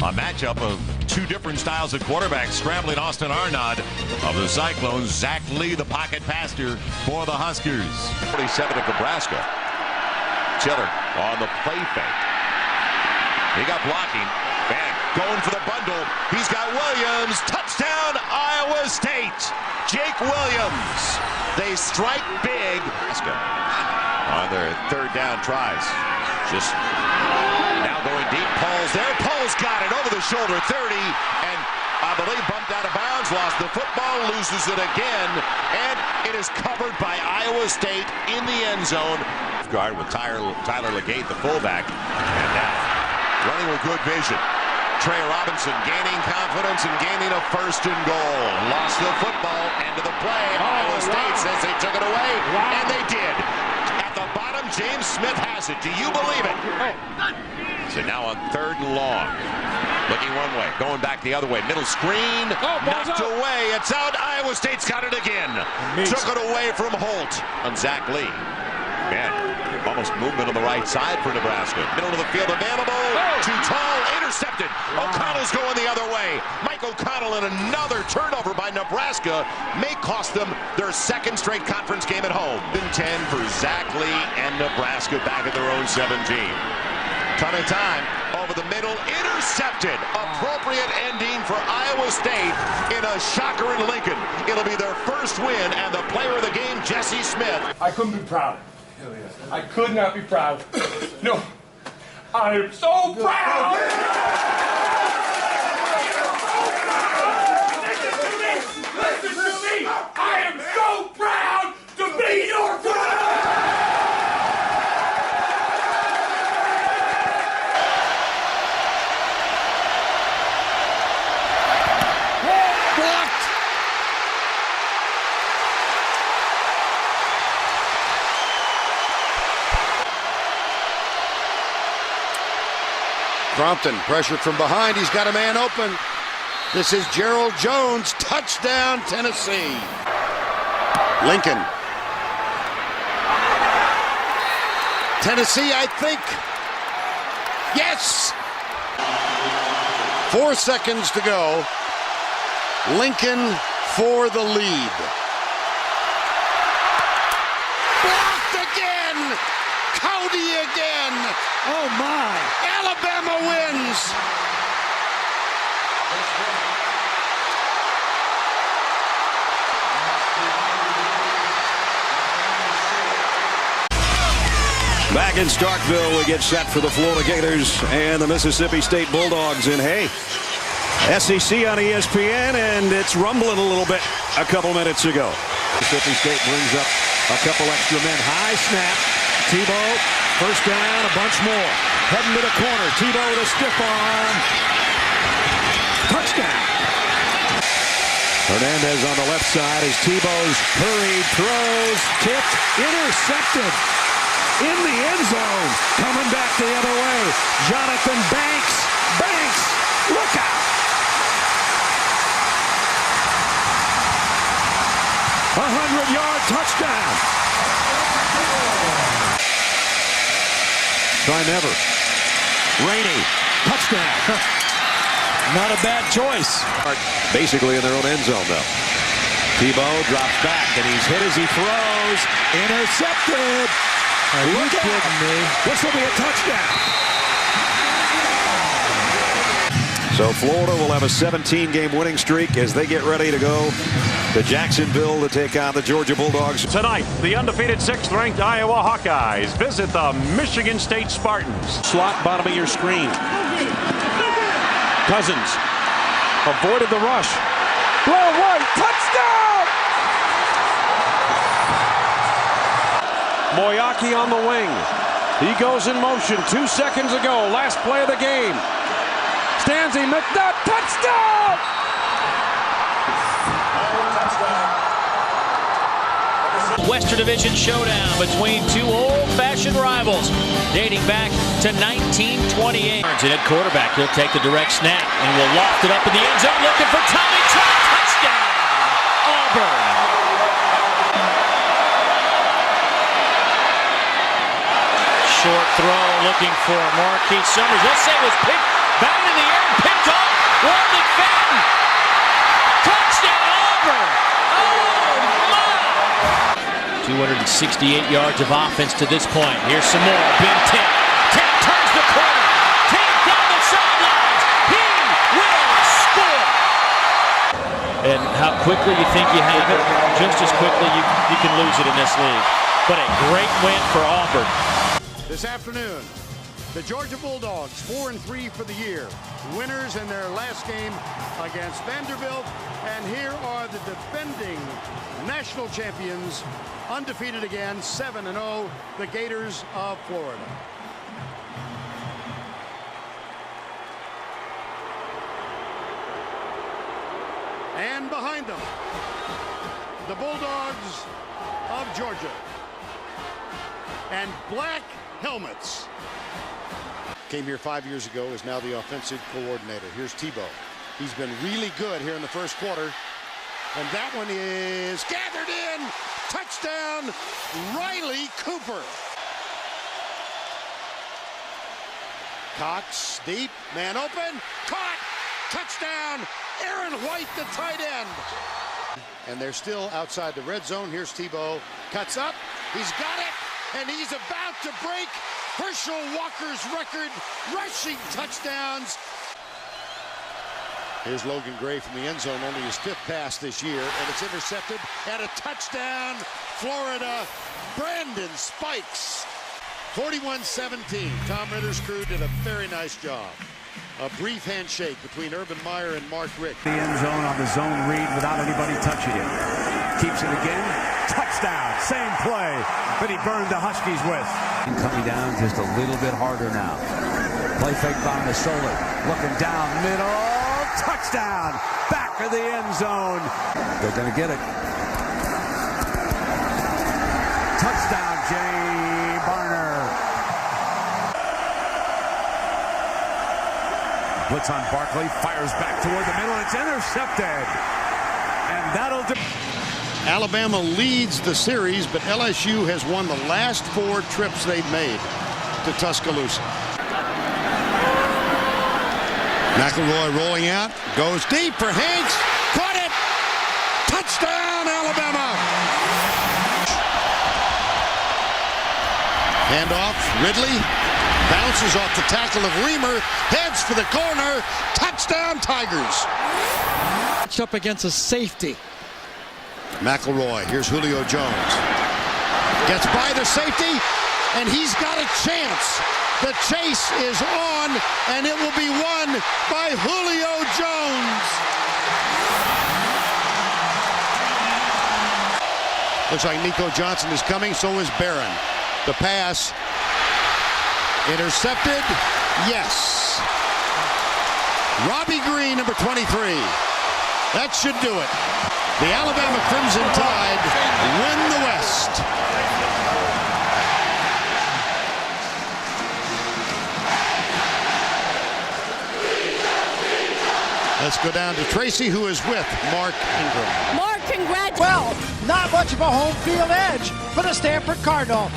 A matchup of 2 different styles of quarterbacks scrambling. Austin Arnaud of the Cyclones, Zach Lee, the pocket passer for the Huskers. 47 of Nebraska. Chiller on the play fake. He got blocking. Back going for the bundle. He's got Williams. Touchdown, Iowa State. Jake Williams. They strike big on their 3rd down tries. Just now going deep. Paul's there. Paul's got it over the shoulder. 30, and I believe bumped out of bounds. Lost the football. Loses it again, and it is covered by Iowa State in the end zone. Guard with Tyler Legate, the fullback, and now running with good vision. Trey Robinson gaining confidence and gaining a 1st and goal. Lost the football. End of the play. Iowa State says they took it away, and they did. At the bottom, James Smith has it. Do you believe it? So now on 3rd and long. Looking one way, going back the other way. Middle screen, knocked away. It's out. Iowa State's got it again. Took it away from Holt on Zach Lee. Man, almost movement on the right side for Nebraska. Middle of the field available. Too tall, intercepted. O'Connell's going the other way. Mike O'Connell in another turnover by Nebraska may cost them their 2nd straight conference game at home. 10 for Zach Lee and Nebraska back at their own 17. Ton of time over the middle, intercepted. Appropriate ending for Iowa State in a shocker in Lincoln. It'll be their 1st win, and the player of the game, Jesse Smith. I couldn't be proud. I could not be proud. No, I am so proud. Listen to me. I am so proud to be your brother. Crompton pressured from behind. He's got a man open. This is Gerald Jones. Touchdown, Tennessee. Lincoln. Tennessee, I think. Yes! 4 seconds to go. Lincoln for the lead. Blocked again! Cody again! Oh my! Alabama wins! Back in Starkville, we get set for the Florida Gators and the Mississippi State Bulldogs. And hey, SEC on ESPN, and it's rumbling a little bit a couple minutes ago. Mississippi State brings up a couple extra men. High snap. Tebow, 1st down, a bunch more. Heading to the corner. Tebow with a stiff arm. Touchdown. Hernandez on the left side as Tebow's hurried, throws, tipped, intercepted. In the end zone. Coming back the other way. Jonathan Banks. Banks. Look out. A 100-yard touchdown. Try never. Rainey. Touchdown. Not a bad choice. Basically in their own end zone, though. Tebow drops back, and he's hit as he throws. Intercepted. Are you kidding me? This will be a touchdown. So Florida will have a 17-game winning streak as they get ready to go to Jacksonville to take on the Georgia Bulldogs. Tonight, the undefeated 6th-ranked Iowa Hawkeyes visit the Michigan State Spartans. Slot bottom of your screen. Cousins avoided the rush. Blow right, touchdown! Moyaki on the wing. He goes in motion 2 seconds ago. Last play of the game. Stanzi, McNutt, touchdown! Western Division showdown between two old-fashioned rivals dating back to 1928. And at quarterback, he'll take the direct snap and will loft it up in the end zone looking for Tommy Trout. Touchdown, Auburn. Short throw looking for Marquise Summers. Let's say it was picked, batted in the air and picked off. Warren McFadden. Touchdown, Auburn. Oh, my. 268 yards of offense to this point. Here's some more. Big Tim. Tim turns the corner. Tim down the sidelines. He will score. And how quickly you think you have it, just as quickly you can lose it in this league. But a great win for Auburn. This afternoon, the Georgia Bulldogs, 4-3 for the year. Winners in their last game against Vanderbilt. And here are the defending national champions, undefeated again, 7-0, the Gators of Florida. And behind them, the Bulldogs of Georgia. And black helmets. Came here 5 years ago, is now the offensive coordinator. Here's Tebow. He's been really good here in the first quarter. And that one is gathered in. Touchdown, Riley Cooper. Cox, deep, man open, caught, touchdown, Aaron White, the tight end. And they're still outside the red zone. Here's Tebow, cuts up, he's got it. And he's about to break Herschel Walker's record, rushing touchdowns. Here's Logan Gray from the end zone, only his 5th pass this year, and it's intercepted, and a touchdown, Florida, Brandon Spikes. 41-17, Tom Ritter's crew did a very nice job. A brief handshake between Urban Meyer and Mark Richt. The end zone on the zone read without anybody touching him. Keeps it again. Touchdown. Same play that he burned the Huskies with. Coming down just a little bit harder now. Play fake by Masoli. Looking down middle. Touchdown. Back of the end zone. They're going to get it. Touchdown, Jay Barner. Blitz on Barkley, fires back toward the middle. It's intercepted. And that'll do. Alabama leads the series, but LSU has won the last 4 trips they've made to Tuscaloosa. McElroy rolling out, goes deep for Hanks, caught it! Touchdown, Alabama! Handoff, Ridley. Bounces off the tackle of Reamer, heads for the corner, touchdown Tigers. Matched up against a safety. McElroy, here's Julio Jones. Gets by the safety, and he's got a chance. The chase is on, and it will be won by Julio Jones. Looks like Nico Johnson is coming, so is Barron. The pass. Intercepted, yes. Robbie Green, number 23. That should do it. The Alabama Crimson Tide win the West. Let's go down to Tracy, who is with Mark Ingram. Mark, congratulations. Well, not much of a home field edge for the Stanford Cardinal.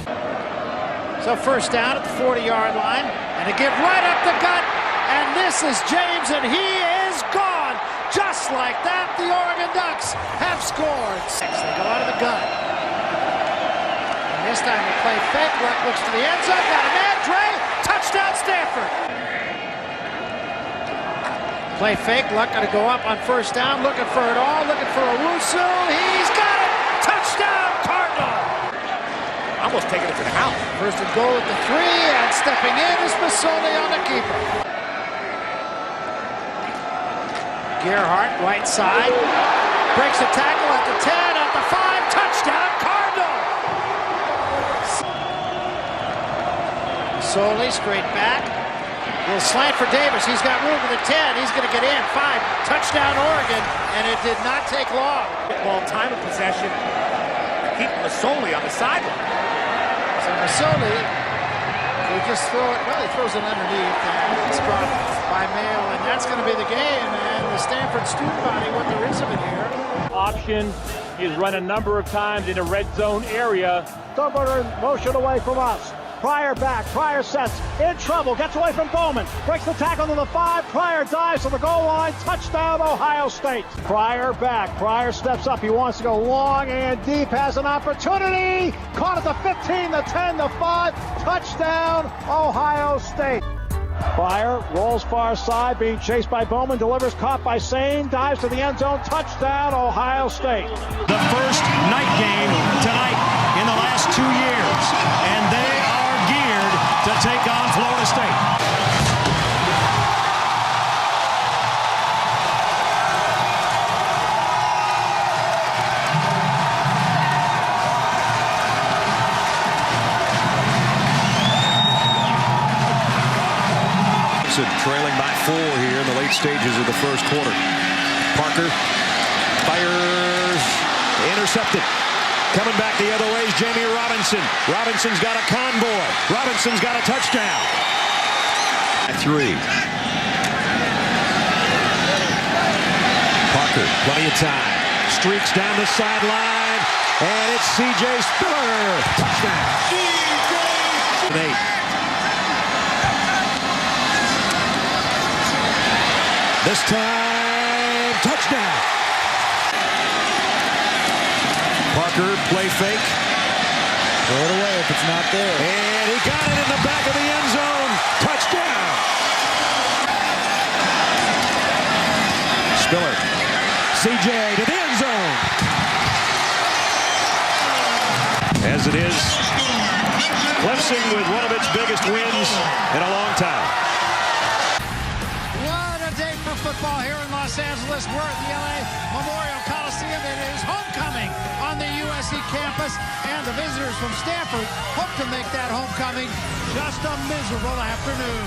So first down at the 40-yard line, and a give right up the gut, and this is James, and he is gone. Just like that, the Oregon Ducks have scored. They go out of the gun. And this time they play fake. Luck looks to the end zone, got a man, Dre, touchdown Stanford. Play fake, Luck got to go up on first down, looking for it all, looking for Owusu. He's got it, touchdown Cardinal. Almost taking it to the house. First and goal at the 3, and stepping in is Masoli on the keeper. Gerhardt, right side, breaks the tackle at the 10, at the 5, touchdown Cardinal. Masoli straight back. Little slant for Davis. He's got room at the 10. He's going to get in. 5, touchdown Oregon, and it did not take long. Ball time of possession. keep Masoli on the sideline. So Masoli will just throw it. Well, he throws it underneath, and it's dropped by Mayo, and that's going to be the game. And the Stanford student body, what there is of it here. Option. He's run a number of times in a red zone area. Stubborn motion away from us. Pryor back. Pryor sets. In trouble. Gets away from Bowman. Breaks the tackle to the 5. Pryor dives to the goal line. Touchdown, Ohio State. Pryor back. Pryor steps up. He wants to go long and deep. Has an opportunity. Caught at the 15, the 10, the 5. Touchdown, Ohio State. Pryor rolls far side, being chased by Bowman, delivers, caught by Sane, dives to the end zone, touchdown, Ohio State. The first night game tonight in the last 2 years, and they are geared to take on Florida State. Trailing by 4 here in the late stages of the first quarter. Parker fires, intercepted. Coming back the other way is Jamie Robinson. Robinson's got a convoy. Robinson's got a touchdown. 3. Parker, plenty of time. Streaks down the sideline, and it's C.J. Spiller. Touchdown. 8. This time, touchdown. Parker, play fake. Throw it away if it's not there. And he got it in the back of the end zone. Touchdown. Spiller. CJ to the end zone. As it is, Clemson with one of its biggest wins in a long time. Football here in Los Angeles. We're at the LA Memorial Coliseum. It is homecoming on the USC campus, and the visitors from Stanford hope to make that homecoming just a miserable afternoon.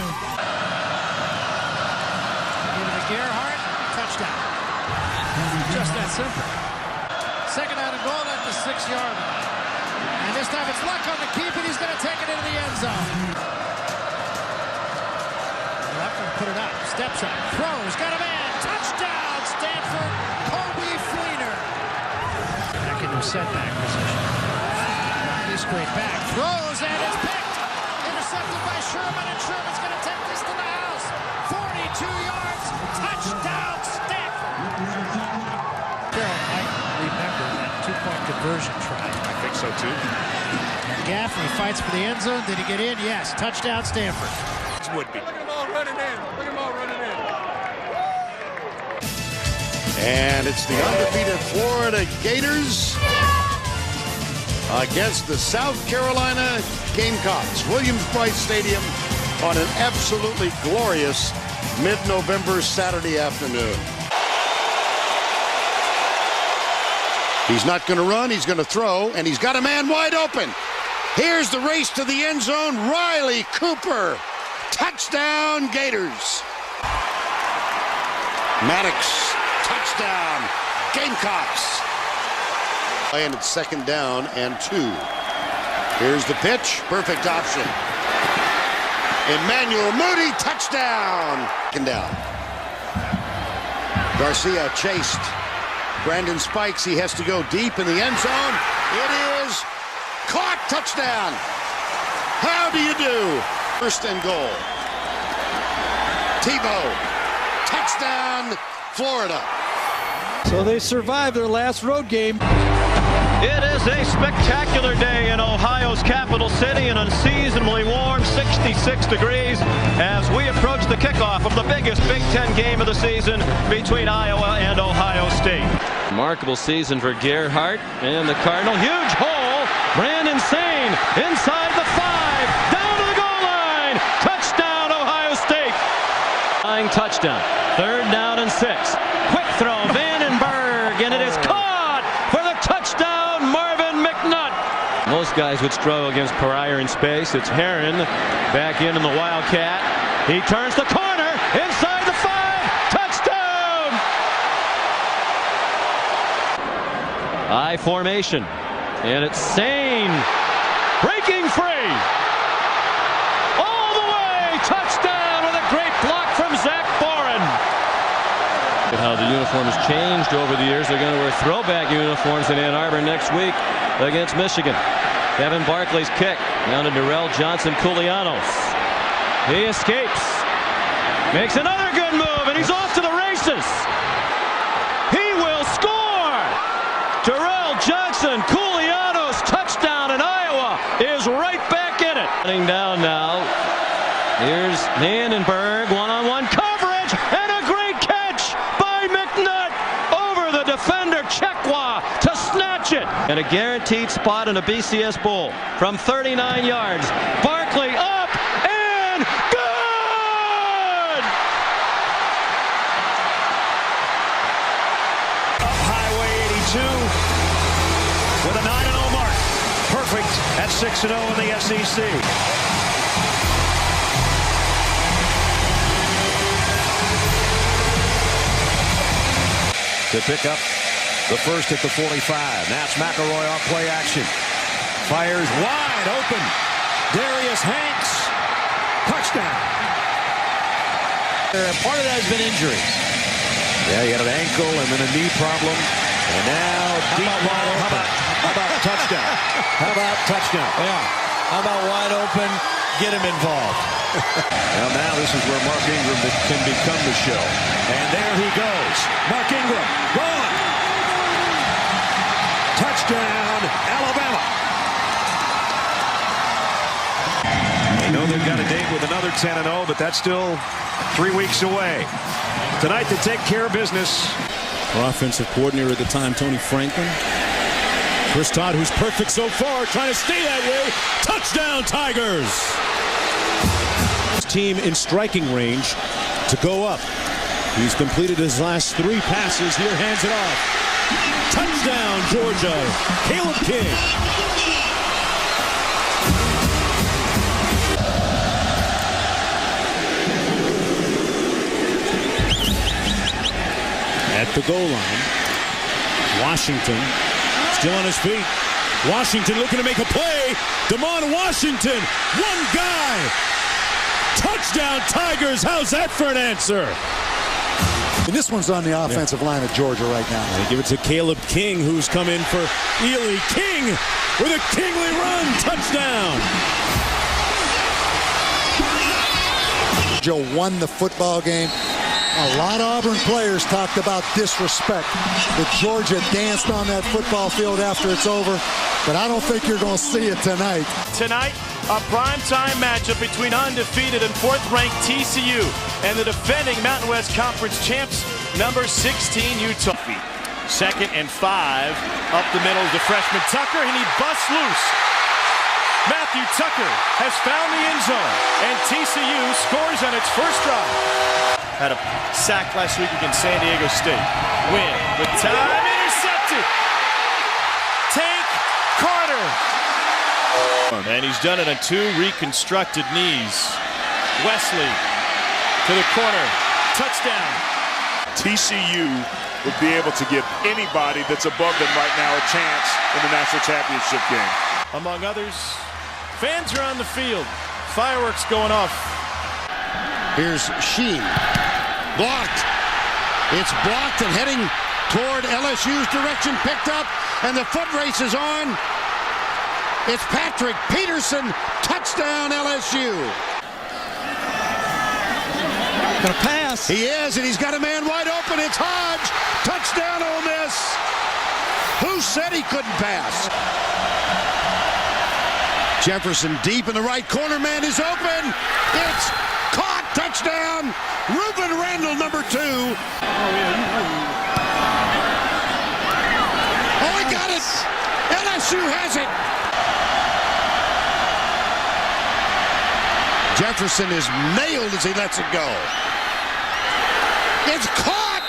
Give it to Gerhardt, touchdown. Just that simple. Second down and goal at the 6-yard line. And this time it's Luck on the keep, and he's going to take it into the end zone. Put it up, steps up, throws, got a man, touchdown, Stanford, Kobe Fleener. Back into setback position. He's straight back, throws, and it's picked. Intercepted by Sherman, and Sherman's going to take this to the house. 42 yards, touchdown, Stanford. Carroll might remember that two-point conversion try. I think so, too. And Gaffney fights for the end zone. Did he get in? Yes, touchdown, Stanford. Would be. Running in. Look at them all running in. And it's the undefeated Florida Gators against the South Carolina Gamecocks. Williams-Brice Stadium on an absolutely glorious mid-November Saturday afternoon. He's not going to run. He's going to throw, and he's got a man wide open. Here's the race to the end zone. Riley Cooper. Touchdown, Gators. Maddox, touchdown, Gamecocks. And it's second down and 2. Here's the pitch, perfect option. Emmanuel Moody, touchdown. Second down. Garcia chased. Brandon Spikes, he has to go deep in the end zone. It is caught, touchdown. How do you do? First and goal. Tebow. Touchdown, Florida. So they survived their last road game. It is a spectacular day in Ohio's capital city, an unseasonably warm 66 degrees as we approach the kickoff of the biggest Big Ten game of the season between Iowa and Ohio State. Remarkable season for Gerhardt and the Cardinal. Huge hole. Brandon Sane inside the 5. Down to the goal line. Touchdown, Ohio State. Flying touchdown. 3rd down and 6. Quick throw. Vandenberg. And it is caught for the touchdown. Marvin McNutt. Most guys would struggle against Pryor in space. It's Herron back in the Wildcat. He turns the corner. Inside the 5. Touchdown. I formation. And it's Sane breaking free. All the way. Touchdown with a great block from Zach Boren. How the uniforms changed over the years. They're going to wear throwback uniforms in Ann Arbor next week against Michigan. Kevin Barkley's kick down to Darrell Johnson-Koulianos. He escapes. Makes another good move, and he's off to the races. He will score. Darrell Johnson-Koulianos touchdown, and Iowa is right back in it. Running down now. Here's Vandenberg, one-on-one coverage, and a great catch by McNutt over the defender Chekwa to snatch it. And a guaranteed spot in a BCS Bowl from 39 yards. Barkley up and good! Up Highway 82 with a 9-0 mark. Perfect at 6-0 in the SEC. To pick up the first at the 45. Now it's McElroy off play action. Fires wide open. Darius Hanks. Touchdown. Part of that has been injuries. Yeah, he had an ankle and then a knee problem. And now deep ball. How about touchdown? How about touchdown? Yeah. How about wide open? Get him involved. Well, now this is where Mark Ingram can become the show. And there he goes. Mark Ingram, gone. Touchdown, Alabama. They know they've got a date with another 10-0, but that's still 3 weeks away. Tonight to take care of business. Our offensive coordinator at the time, Tony Franklin. Chris Todd, who's perfect so far, trying to stay that way. Touchdown, Tigers! Team in striking range to go up. He's completed his last 3 passes. Here, hands it off. Touchdown, Georgia. Caleb King. At the goal line, Washington still on his feet. Washington looking to make a play. Damon Washington, one guy. Touchdown, Tigers. How's that for an answer? And this one's on the offensive line of Georgia right now. They give it to Caleb King, who's come in for Ely. King with a kingly run. Touchdown. Joe won the football game. A lot of Auburn players talked about disrespect that Georgia danced on that football field after it's over, but I don't think you're going to see it tonight. Tonight, a primetime matchup between undefeated and 4th-ranked TCU and the defending Mountain West Conference champs, number 16 Utah. 2nd and 5, up the middle is the freshman Tucker, and he busts loose. Matthew Tucker has found the end zone, and TCU scores on its first drive. Had a sack last week against San Diego State. Win with time, intercepted. Tank Carter. And he's done it on 2 reconstructed knees. Wesley to the corner. Touchdown. TCU would be able to give anybody that's above them right now a chance in the national championship game. Among others, fans are on the field. Fireworks going off. Here's Sheen. Blocked. It's blocked and heading toward LSU's direction. Picked up, and the foot race is on. It's Patrick Peterson. Touchdown, LSU. Gonna pass. He is, and he's got a man wide open. It's Hodge. Touchdown, Ole Miss. Who said he couldn't pass? Jefferson deep in the right corner. Man is open. It's caught. Touchdown. Ruben Randall, number 2. Oh, he got it. LSU has it. Jefferson is nailed as he lets it go. It's caught.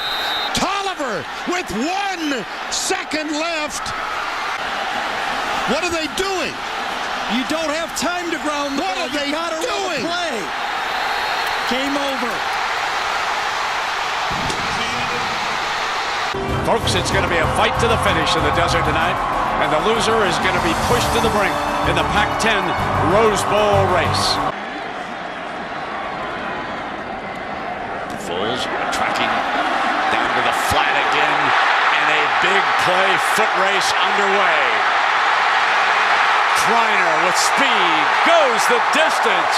Tolliver with 1 second left. What are they doing? You don't have time to ground the ball. What are they doing? Play. Game over. Folks, it's going to be a fight to the finish in the desert tonight. And the loser is going to be pushed to the brink in the Pac-10 Rose Bowl race. Foles tracking down to the flat again, and a big play foot race underway. Kreiner with speed goes the distance.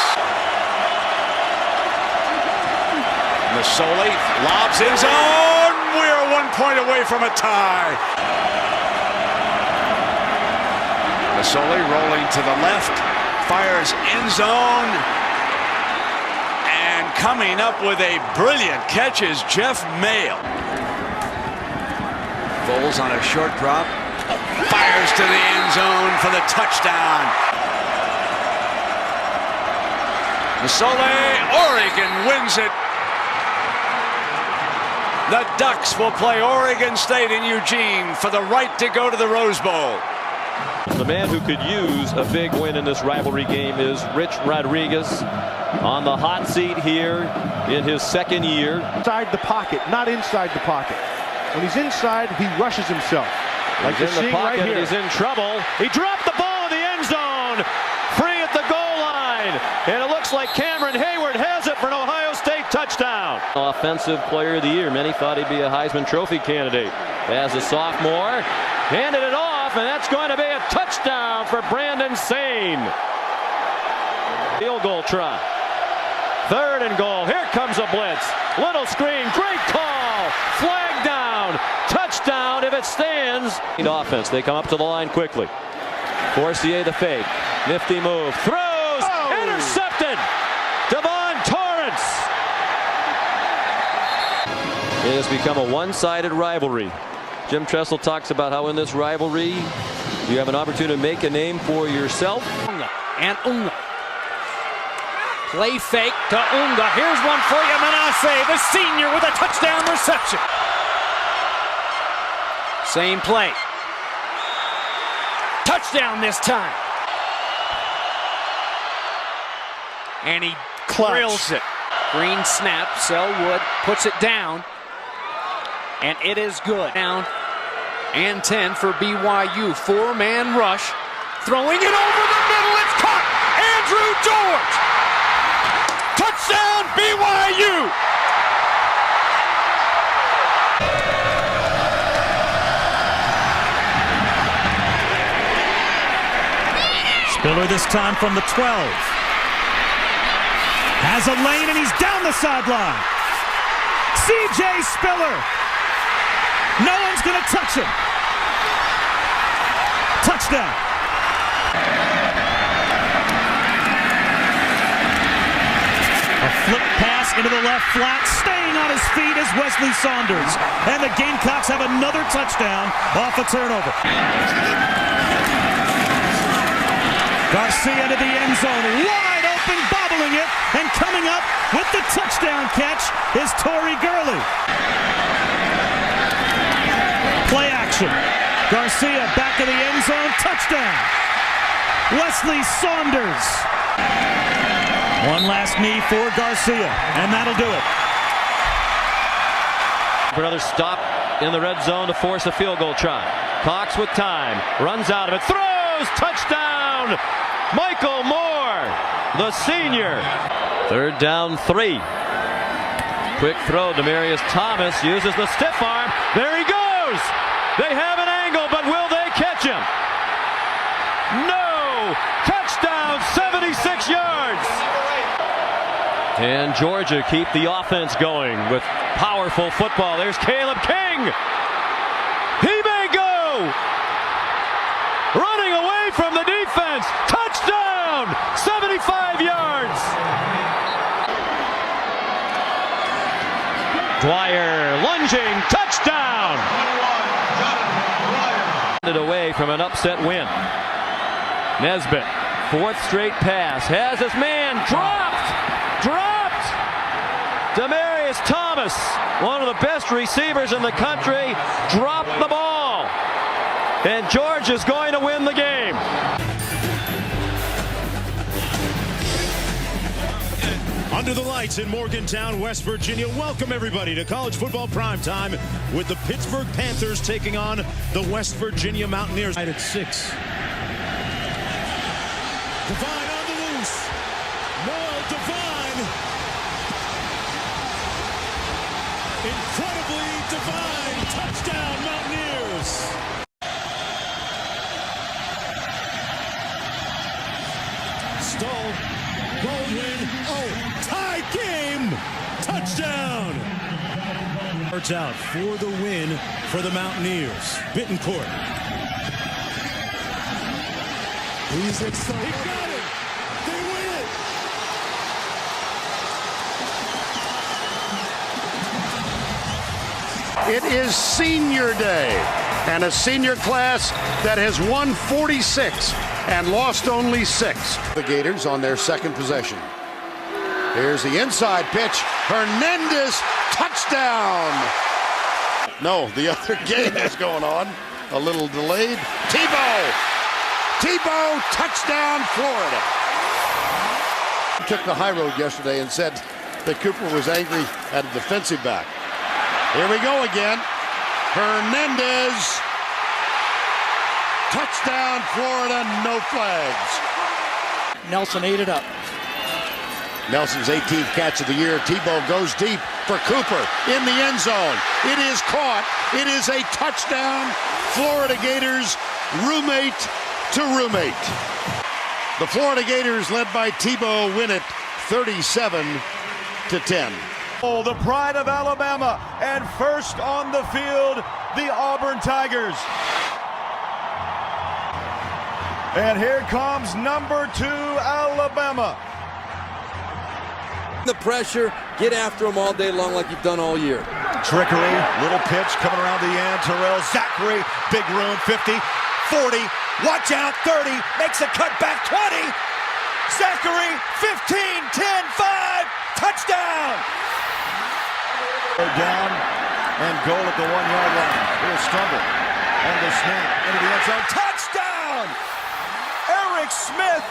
Masoli lobs in zone. We're 1 point away from a tie. Masoli rolling to the left, fires end zone, and coming up with a brilliant catch is Jeff Mayle. Foles on a short drop, fires to the end zone for the touchdown. Masoli, Oregon wins it. The Ducks will play Oregon State in Eugene for the right to go to the Rose Bowl. The man who could use a big win in this rivalry game is Rich Rodriguez, on the hot seat here in his second year. Inside the pocket, not inside the pocket. When he's inside, he rushes himself. Like he's in the pocket, right here. He's in trouble. He dropped the ball in the end zone. Free at the goal line. And it looks like Cameron Hayward has it for an Ohio State touchdown. Offensive player of the year. Many thought he'd be a Heisman Trophy candidate. As a sophomore, handed it off, and that's going to be a touchdown for Brandon Sane. Field goal try. 3rd and goal. Here comes a blitz. Little screen. Great call. Flag down. Touchdown if it stands. Offense. They come up to the line quickly. Forcier the fake. Nifty move. Throws. Oh. Intercepted. Devon Torrance. It has become a one-sided rivalry. Jim Tressel talks about how in this rivalry you have an opportunity to make a name for yourself. And Unga. Play fake to Unga. Here's one for you, Manasseh, the senior, with a touchdown reception. Same play. Touchdown this time. And he drills it. Green snap. Selwood puts it down. And it is good. Down and 10 for BYU. 4-man rush. Throwing it over the middle. It's caught. Andrew George. Touchdown BYU. Spiller this time from the 12. Has a lane and he's down the sideline. C.J. Spiller. No one's going to touch him. Touchdown. A flip pass into the left flat. Staying on his feet is Wesley Saunders. And the Gamecocks have another touchdown off a turnover. Garcia to the end zone. Wide open, bobbling it. And coming up with the touchdown catch is Torrey Gurley. Play action. Garcia back of the end zone. Touchdown. Wesley Saunders. One last knee for Garcia, and that'll do it. For another stop in the red zone to force a field goal try. Cox with time. Runs out of it. Throws. Touchdown. Michael Moore, the senior. 3rd down 3. Quick throw. Demarius Thomas uses the stiff arm. There he goes. They have an angle, but will they catch him? No! Touchdown, 76 yards! And Georgia keep the offense going with powerful football. There's Caleb King. He may go! Running away from the defense. Touchdown! 75 yards! Dwyer lunging. Touchdown! Away from an upset win. Nesbitt, 4th straight pass, has his man dropped. Demarius Thomas, one of the best receivers in the country, dropped the ball. And Georgia's going to win the game. Under the lights in Morgantown, West Virginia. Welcome everybody to college football primetime with the Pittsburgh Panthers taking on the West Virginia Mountaineers. At 6. Devine on the loose. No, Devine. Incredibly Devine. Touchdown Mountaineers. Stoll. Goldwyn. Oh, tie game. Touchdown. Starts out for the win for the Mountaineers. Bittencourt. He's excited. He got it. They win it. It is senior day, and a senior class that has won 46 and lost only 6. The Gators on their second possession. Here's the inside pitch. Hernandez, touchdown. No, the other game is going on. A little delayed. Tebow, touchdown, Florida. He took the high road yesterday and said that Cooper was angry at a defensive back. Here we go again. Hernandez. Touchdown, Florida, no flags. Nelson ate it up. Nelson's 18th catch of the year. Tebow goes deep for Cooper in the end zone. It is caught. It is a touchdown. Florida Gators, roommate to roommate. The Florida Gators, led by Tebow, win it 37-10. Oh, the pride of Alabama, and first on the field, the Auburn Tigers. And here comes number 2, Alabama. The pressure, get after them all day long like you've done all year. Trickery, little pitch coming around the end. Terrell Zachary, big room, 50, 40, watch out, 30, makes a cut back, 20. Zachary, 15, 10, 5, touchdown. Down and goal at the 1-yard line. Here's Strumble on the snap into the end zone. Touchdown! Eric Smith.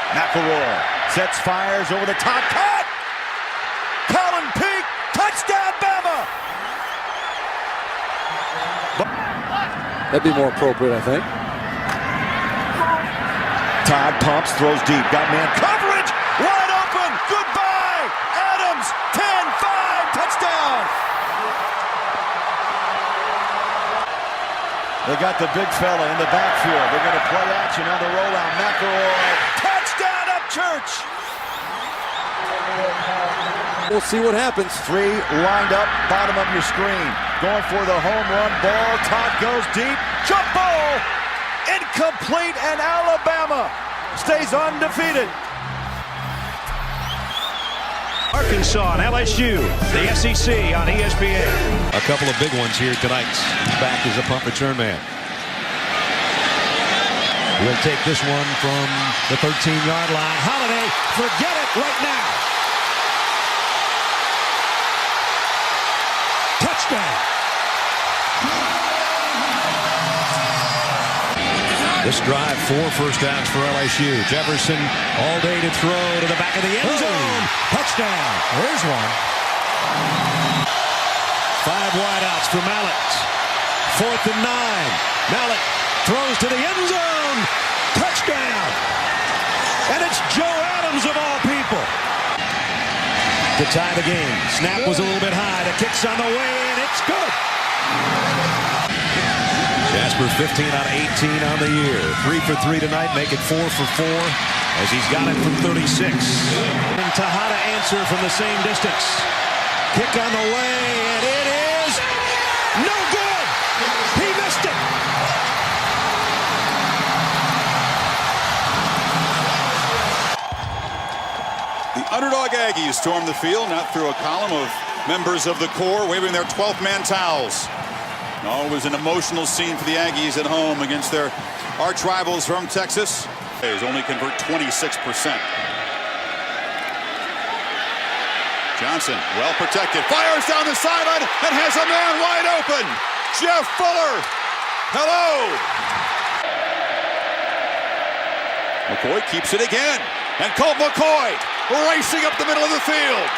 McElroy sets, fires over the top. Cut! Colin Peak, touchdown, Bama! That'd be more appropriate, I think. Todd pumps, throws deep, got man coverage, wide open, goodbye! Adams, 10-5, touchdown! They got the big fella in the backfield. They're going to play action on the rollout. McElroy, touchdown up Church! We'll see what happens. 3 lined up, bottom of your screen. Going for the home run ball. Todd goes deep. Jump ball! Incomplete, and Alabama stays undefeated. Arkansas and LSU, the SEC on ESPN. A couple of big ones here tonight. Back is a punt return man. We'll take this one from the 13-yard line. Holiday, forget it right now. Touchdown. This drive, 4 first downs for LSU. Jefferson all day to throw to the back of the end zone. Touchdown. There's one. 5 wideouts for Mallett. 4th and 9. Mallett throws to the end zone. Touchdown. And it's Joe Adams of all people to tie the game. Snap was a little bit high. The kick's on the way, and it's good. Jasper 15 out of 18 on the year. 3 for 3 tonight, make it 4 for 4 as he's got it from 36. And Tejada answer from the same distance. Kick on the way, and it is no good. He missed it. The underdog Aggies storm the field, not through a column of members of the corps waving their 12th-man towels. No, it was an emotional scene for the Aggies at home against their arch rivals from Texas. They only convert 26%. Johnson, well protected, fires down the sideline and has a man wide open. Jeff Fuller, hello. McCoy keeps it again. And Colt McCoy racing up the middle of the field.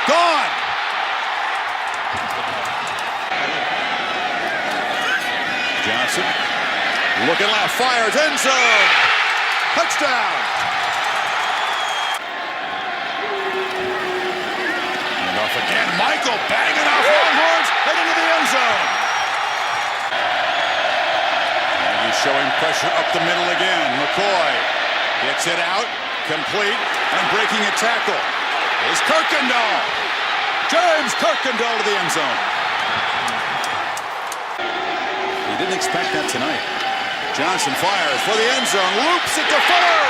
Gone. Johnson looking left, fires, end zone. Touchdown. And off again, Michael banging off Longhorns and into the end zone. And he's showing pressure up the middle again. McCoy gets it out, complete, and breaking a tackle is Kirkendall. James Kirkendall to the end zone. He didn't expect that tonight. Johnson fires for the end zone, loops it to Fuller.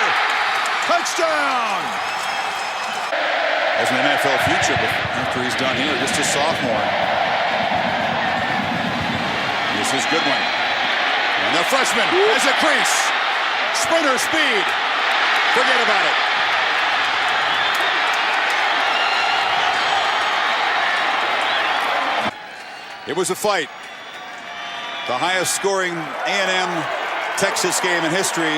Touchdown! Has an NFL future after he's done here, just a sophomore. This is Goodwin. And the freshman has a crease. Sprinter speed. Forget about it. It was a fight. The highest scoring A&M Texas game in history.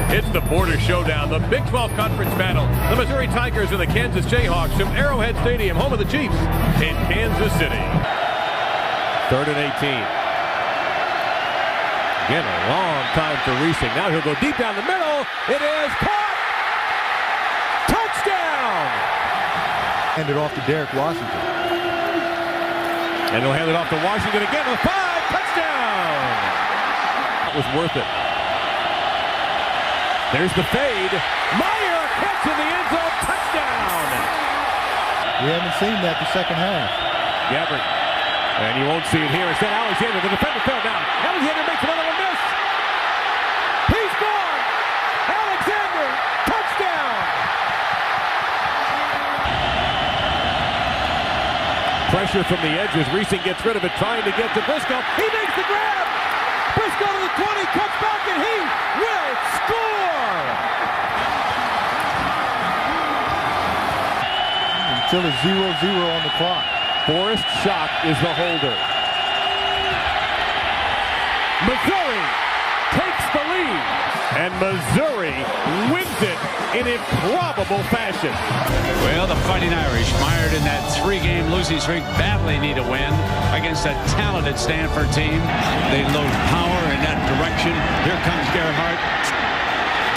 It's the border showdown, the Big 12 Conference battle. The Missouri Tigers and the Kansas Jayhawks from Arrowhead Stadium, home of the Chiefs, in Kansas City. 3rd and 18. Again, a long time for Reesing. Now he'll go deep down the middle. It is caught. Touchdown! Hand it off to Derek Washington. And he'll hand it off to Washington again with 5. Touchdown! That was worth it. There's the fade. Meyer catch in the end zone. Touchdown! We haven't seen that the second half. Gabbert. And you won't see it here. Instead, Alexander. The defender fell down. Alexander makes another one miss. He's gone! Alexander! Touchdown! Pressure from the edges. Reesing gets rid of it, trying to get to Briscoe. He makes the grab! Briscoe to the 20, cuts back, and he will score! Until it's 0-0 on the clock. Forrest Schock is the holder. Missouri takes the lead, and Missouri wins it in improbable fashion. Well, the Fighting Irish, mired in that 3-game losing streak, badly need a win against a talented Stanford team. They load power in that direction. Here comes Gerhardt.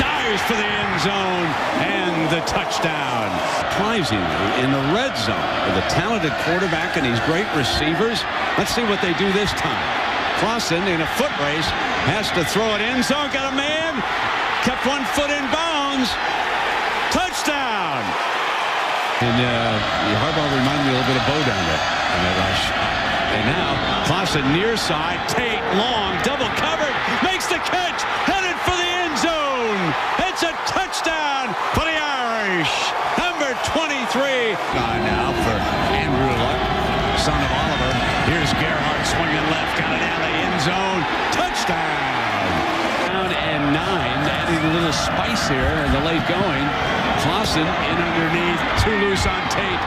Dives for the end zone and the touchdown. Surprisingly, in the red zone with a talented quarterback and these great receivers. Let's see what they do this time. Clausen in a foot race has to throw it in zone. Got a man. Kept 1 foot in bounds. Touchdown! And Harbaugh reminded me a little bit of Bo down there on that last shot. And now Clausen near side. Tate long, double covered, makes the catch, headed for the end zone. It's a touchdown for the Irish. Number 23. Now for Andrew Luck, son of Oliver. Here's Gerhardt swinging left, got it out of the end zone. Touchdown! Down and 9, adding a little spice here in the late going. Clausen in underneath, too loose on Tate.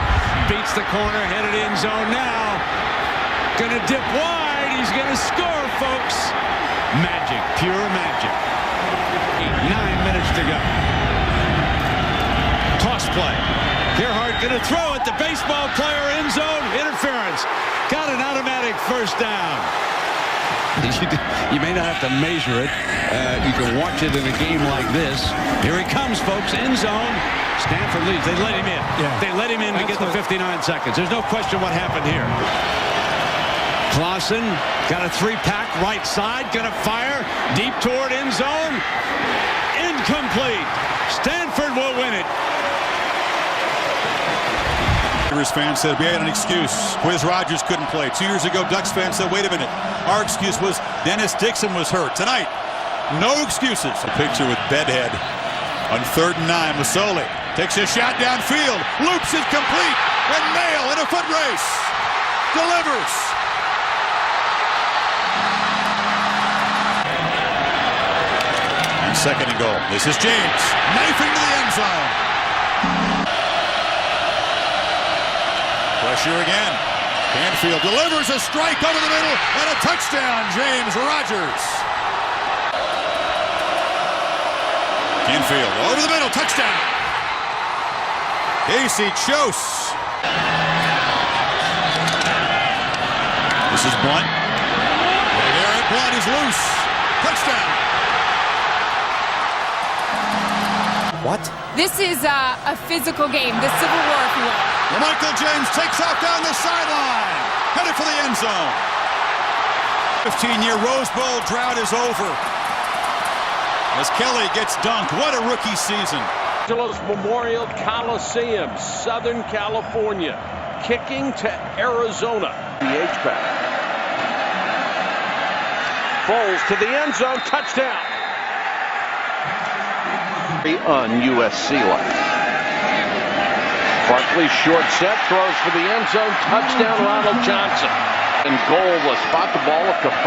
Beats the corner, headed end zone now. Gonna dip wide, he's gonna score, folks. Magic, pure magic. 9 minutes to go. Toss play. Gerhardt gonna throw it, the baseball player, end zone, interference. Got an automatic first down. You may not have to measure it. You can watch it in a game like this. Here he comes, folks, end zone. Stanford leads. They let him in. Yeah. They let him in to get the 59 seconds. There's no question what happened here. Clausen got a 3-pack right side. Gonna fire deep toward end zone. Incomplete. Stanford will win it. Fans said we had an excuse. Quiz Rogers couldn't play. 2 years ago, Ducks fans said, wait a minute. Our excuse was Dennis Dixon was hurt. Tonight, no excuses. A picture with Bedhead on 3rd and 9. Masoli takes a shot downfield, loops it complete, and Mail in a foot race delivers. And 2nd and goal. This is James knifing to the end zone. Pressure again. Canfield delivers a strike over the middle and a touchdown. James Rogers. Infield, over the middle, touchdown. Casey Chose. This is Blunt. Garrett Blunt is loose. Touchdown. What? This is a physical game, the Civil War, if you will. Michael James takes off down the sideline, headed for the end zone. 15-year Rose Bowl drought is over as Kelly gets dunked. What a rookie season. Angeles Memorial Coliseum, Southern California, kicking to Arizona. The H-back. Foles to the end zone, touchdown. On USC line. Barkley short set, throws for the end zone, touchdown Ronald Johnson. And goal will spot the ball up to 5.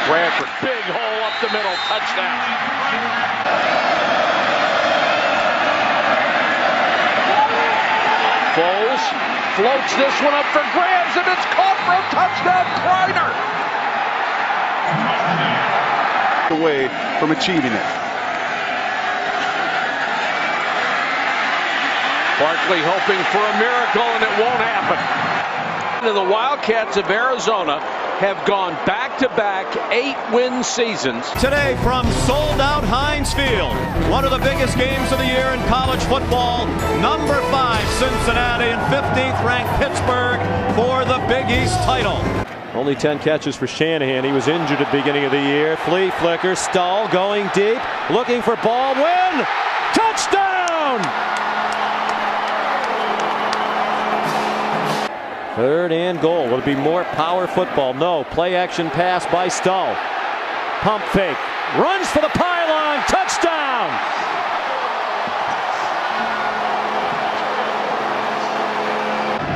Bradford, big hole up the middle, touchdown. Foles floats this one up for grabs, and it's caught for a touchdown, Kreiner. Away from achieving it. Barkley hoping for a miracle, and it won't happen. And the Wildcats of Arizona have gone back-to-back 8-win seasons. Today from sold-out Heinz Field, one of the biggest games of the year in college football. Number 5 Cincinnati and 15th ranked Pittsburgh for the Big East title. Only 10 catches for Shanahan. He was injured at the beginning of the year. Flea flicker, Stahl going deep, looking for ball, win, touchdown! 3rd and goal. Will it be more power football? No. Play action pass by Stahl. Pump fake. Runs for the pylon. Touchdown!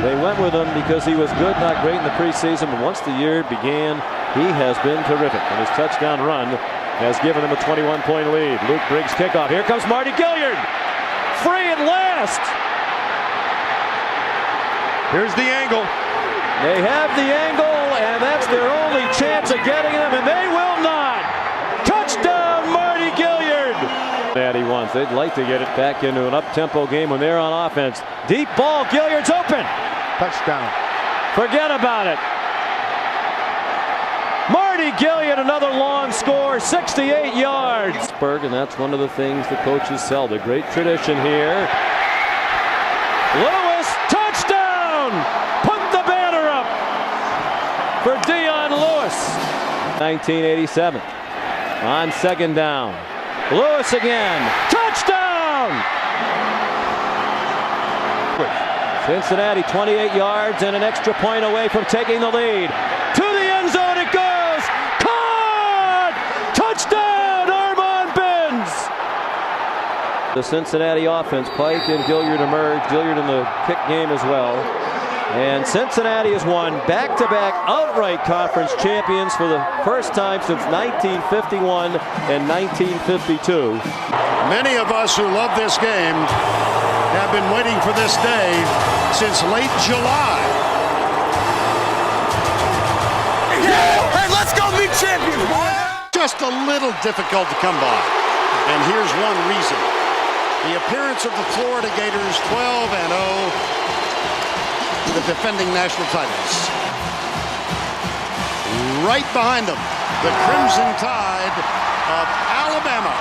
They went with him because he was good, not great in the preseason. But once the year began, he has been terrific. And his touchdown run has given him a 21-point lead. Luke Briggs kickoff. Here comes Marty Gilliard. Free at last. Here's the angle. They have the angle, and that's their only chance of getting him, and they will not. Touchdown, Marty Gilliard. That he wants. They'd like to get it back into an up-tempo game when they're on offense. Deep ball, Gilliard's open. Touchdown. Forget about it. Marty Gilliard, another long score, 68 yards. Pittsburgh, and that's one of the things the coaches sell, the great tradition here. Lewis, touchdown! Put the banner up for Dion Lewis. 1987. On 2nd down. Lewis again. Touchdown! Cincinnati 28 yards and an extra point away from taking the lead. To the end zone it goes. Caught! Touchdown, Armand Benz! The Cincinnati offense, Pike and Gilliard emerged. Gilliard in the kick game as well. And Cincinnati has won back-to-back outright conference champions for the first time since 1951 and 1952. Many of us who love this game have been waiting for this day since late July. Yeah! Hey, let's go be champions, boy! Just a little difficult to come by. And here's one reason. The appearance of the Florida Gators 12-0. The defending national titles. Right behind them, the Crimson Tide of Alabama,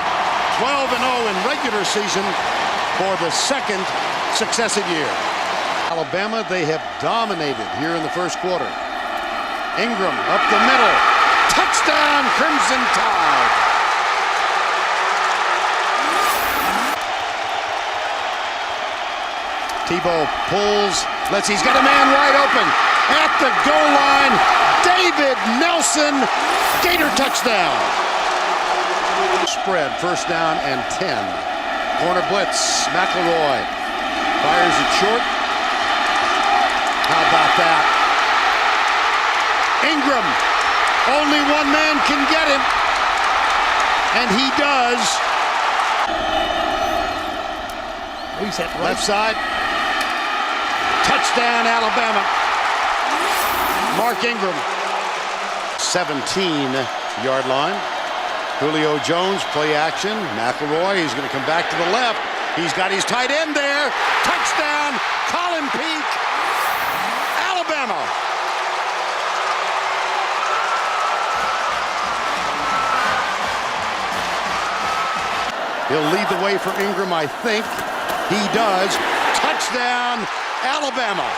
12-0 in regular season for the 2nd successive year. Alabama, they have dominated here in the first quarter. Ingram up the middle, touchdown Crimson Tide. Tebow pulls, he's got a man wide open at the goal line. David Nelson, Gator touchdown. Spread, 1st down and 10. Corner blitz, McElroy fires it short. How about that? Ingram, only one man can get him, and he does. Left side. Touchdown, Alabama. Mark Ingram, 17-yard line. Julio Jones, play action. McElroy, he's going to come back to the left. He's got his tight end there. Touchdown, Colin Peak, Alabama. He'll lead the way for Ingram, I think. He does. Touchdown, Alabama.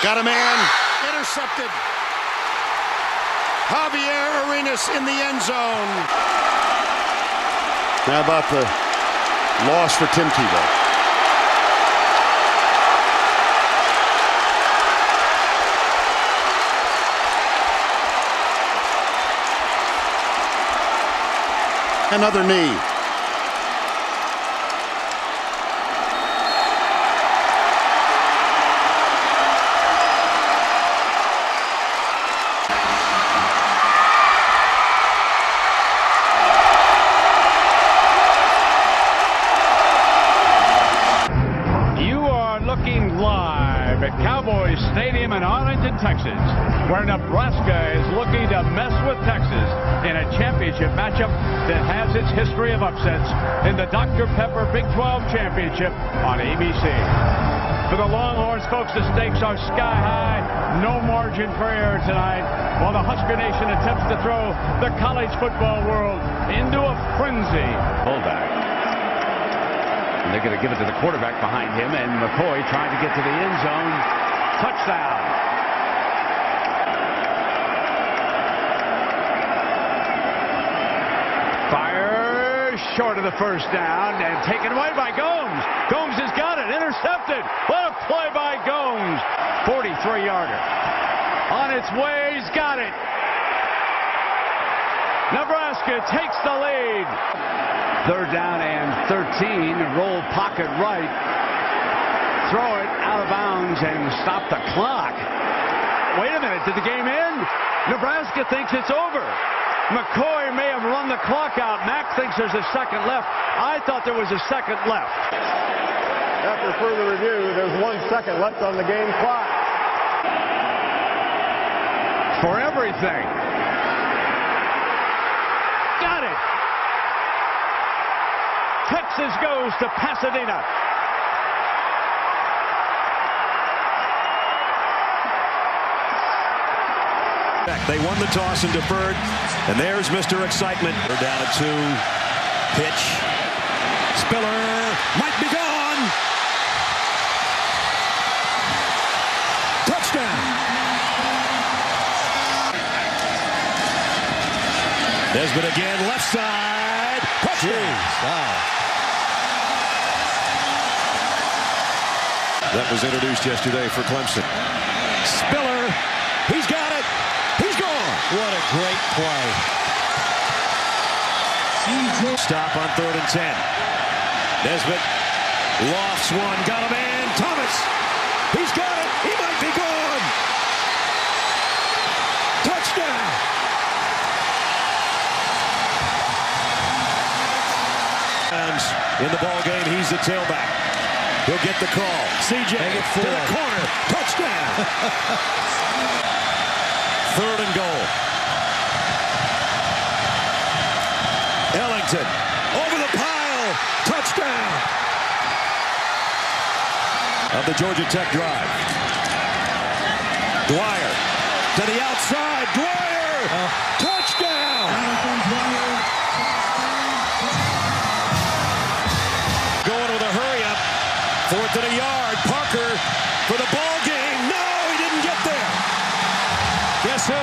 Got a man, intercepted. Javier Arenas in the end zone. How about the loss for Tim Tebow? Another knee. Stadium in Arlington, Texas, where Nebraska is looking to mess with Texas in a championship matchup that has its history of upsets in the Dr. Pepper Big 12 Championship on ABC. For the Longhorns, folks, the stakes are sky high. No margin for error tonight, while the Husker Nation attempts to throw the college football world into a frenzy. Fullback. And they're going to give it to the quarterback behind him, and McCoy trying to get to the end zone. Touchdown. Fire short of the first down and taken away by Gomes. Gomes has got it. Intercepted. What a play by Gomes. 43-yarder. On its way. He's got it. Nebraska takes the lead. 3rd down and 13. Roll pocket right. Throw it out of bounds and stop the clock. Wait a minute, did the game end? Nebraska thinks it's over. McCoy may have run the clock out. Mack thinks there's a second left. I thought there was a second left. After further review, there's 1 second left on the game clock. For everything. Got it. Texas goes to Pasadena. They won the toss and deferred, and there's Mr. Excitement. They're down at 2. Pitch. Spiller might be gone. Touchdown. Nesbitt again, left side. Touchdown. Wow. That was introduced yesterday for Clemson. Spiller, he's got it. He's gone. What a great play. Stop on 3rd and 10. Nesbitt lofts one. Got a man. Thomas. He's got it. He might be gone. Touchdown. And in the ball game, he's the tailback. He'll get the call. CJ to the corner. Touchdown. 3rd and goal. Ellington over the pile. Touchdown. Of the Georgia Tech drive. Dwyer to the outside. Dwyer. Touchdown. Going with a hurry up. 4th and a yard. Parker for the ball game. No, he didn't get there. Guess who?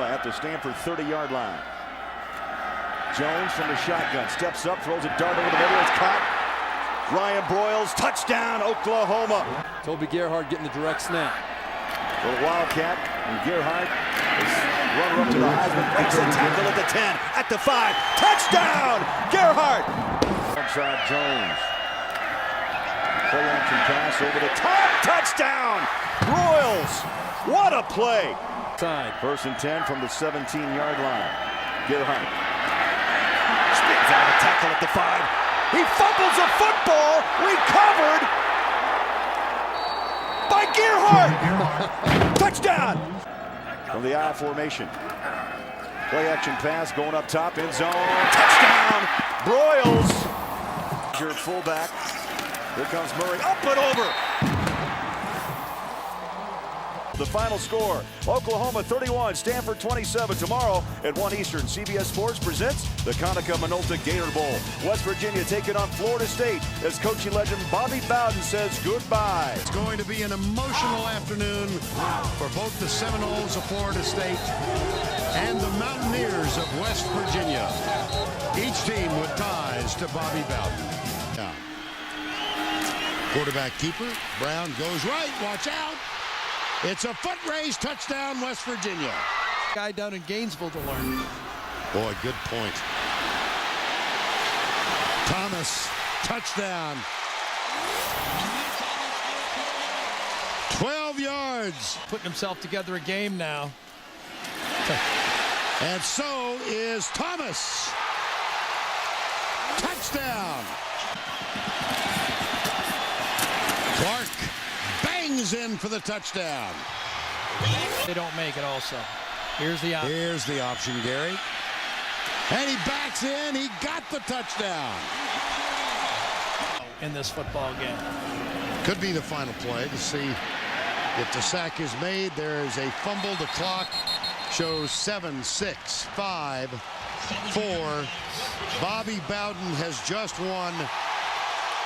At the Stanford 30-yard line. Jones from the shotgun steps up, throws a dart over the middle. It's caught. Ryan Broyles, touchdown, Oklahoma. Toby Gerhardt getting the direct snap. Little Wildcat, and Gerhardt is runner up to the Heisman, makes the tackle at the 10, at the 5, touchdown, Gerhardt! Outside Jones. Play action pass over the top, touchdown, Broyles! What a play! Side. 1st and 10 from the 17-yard line. Gerhardt spins out of the tackle at the 5. He fumbles a football, recovered by Gerhardt! Touchdown! From the I formation. Play action pass going up top, end zone. Touchdown! Broyles. Your fullback. Here comes Murray. Up and over. The final score, Oklahoma 31, Stanford 27. Tomorrow at 1 Eastern, CBS Sports presents the Conaca-Minolta Gator Bowl. West Virginia taking on Florida State as coaching legend Bobby Bowden says goodbye. It's going to be an emotional afternoon for both the Seminoles of Florida State and the Mountaineers of West Virginia. Each team with ties to Bobby Bowden. Yeah. Quarterback keeper, Brown goes right, watch out. It's a foot race, touchdown, West Virginia. Guy down in Gainesville to learn. Boy, good point. Thomas, touchdown. 12 yards. Putting himself together a game now. And so is Thomas. Touchdown. Clark bangs in for the touchdown. They don't make it also. Here's the option. Here's the option, Gary. And he backs in. He got the touchdown. In this football game. Could be the final play to see if the sack is made. There is a fumble. The clock shows 7, 6, 5, 4. Bobby Bowden has just won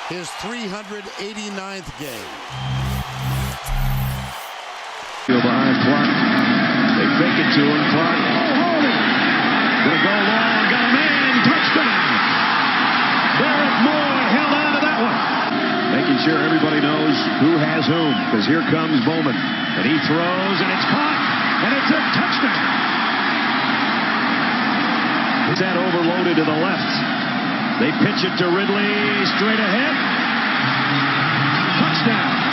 his 389th game. Go behind Clark. They fake it to him. Clark. Oh, holding. Gonna go long. Got a man. Touchdown. Derek Moore held on to that one. Making sure everybody knows who has whom. Because here comes Bowman. And he throws and it's caught. And it's a touchdown. Is that overloaded to the left? They pitch it to Ridley. Straight ahead. Touchdown.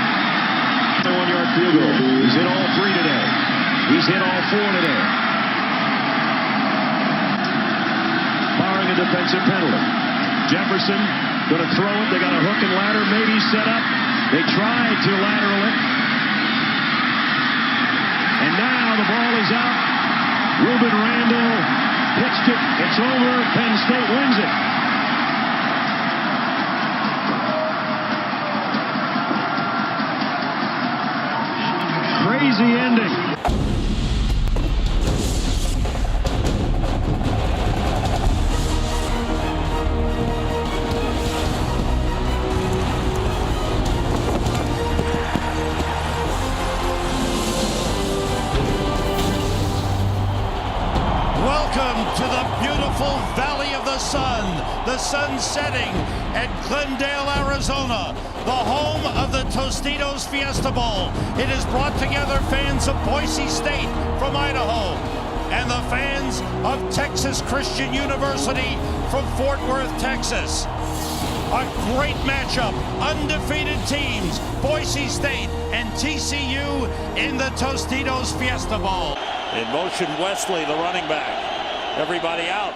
1-yard field goal. He's hit all 3 today. He's hit all 4 today. Barring a defensive penalty. Jefferson going to throw it. They got a hook and ladder maybe set up. They tried to lateral it. And now the ball is out. Ruben Randall pitched it. It's over. Penn State wins it. Crazy ending. Welcome to the beautiful Valley of the sun setting at Glendale, Arizona, the home of the Tostitos Fiesta Bowl. It has brought together fans of Boise State from Idaho and the fans of Texas Christian University from Fort Worth, Texas. A great matchup, undefeated teams, Boise State and TCU in the Tostitos Fiesta Bowl. In motion, Wesley, the running back. Everybody out.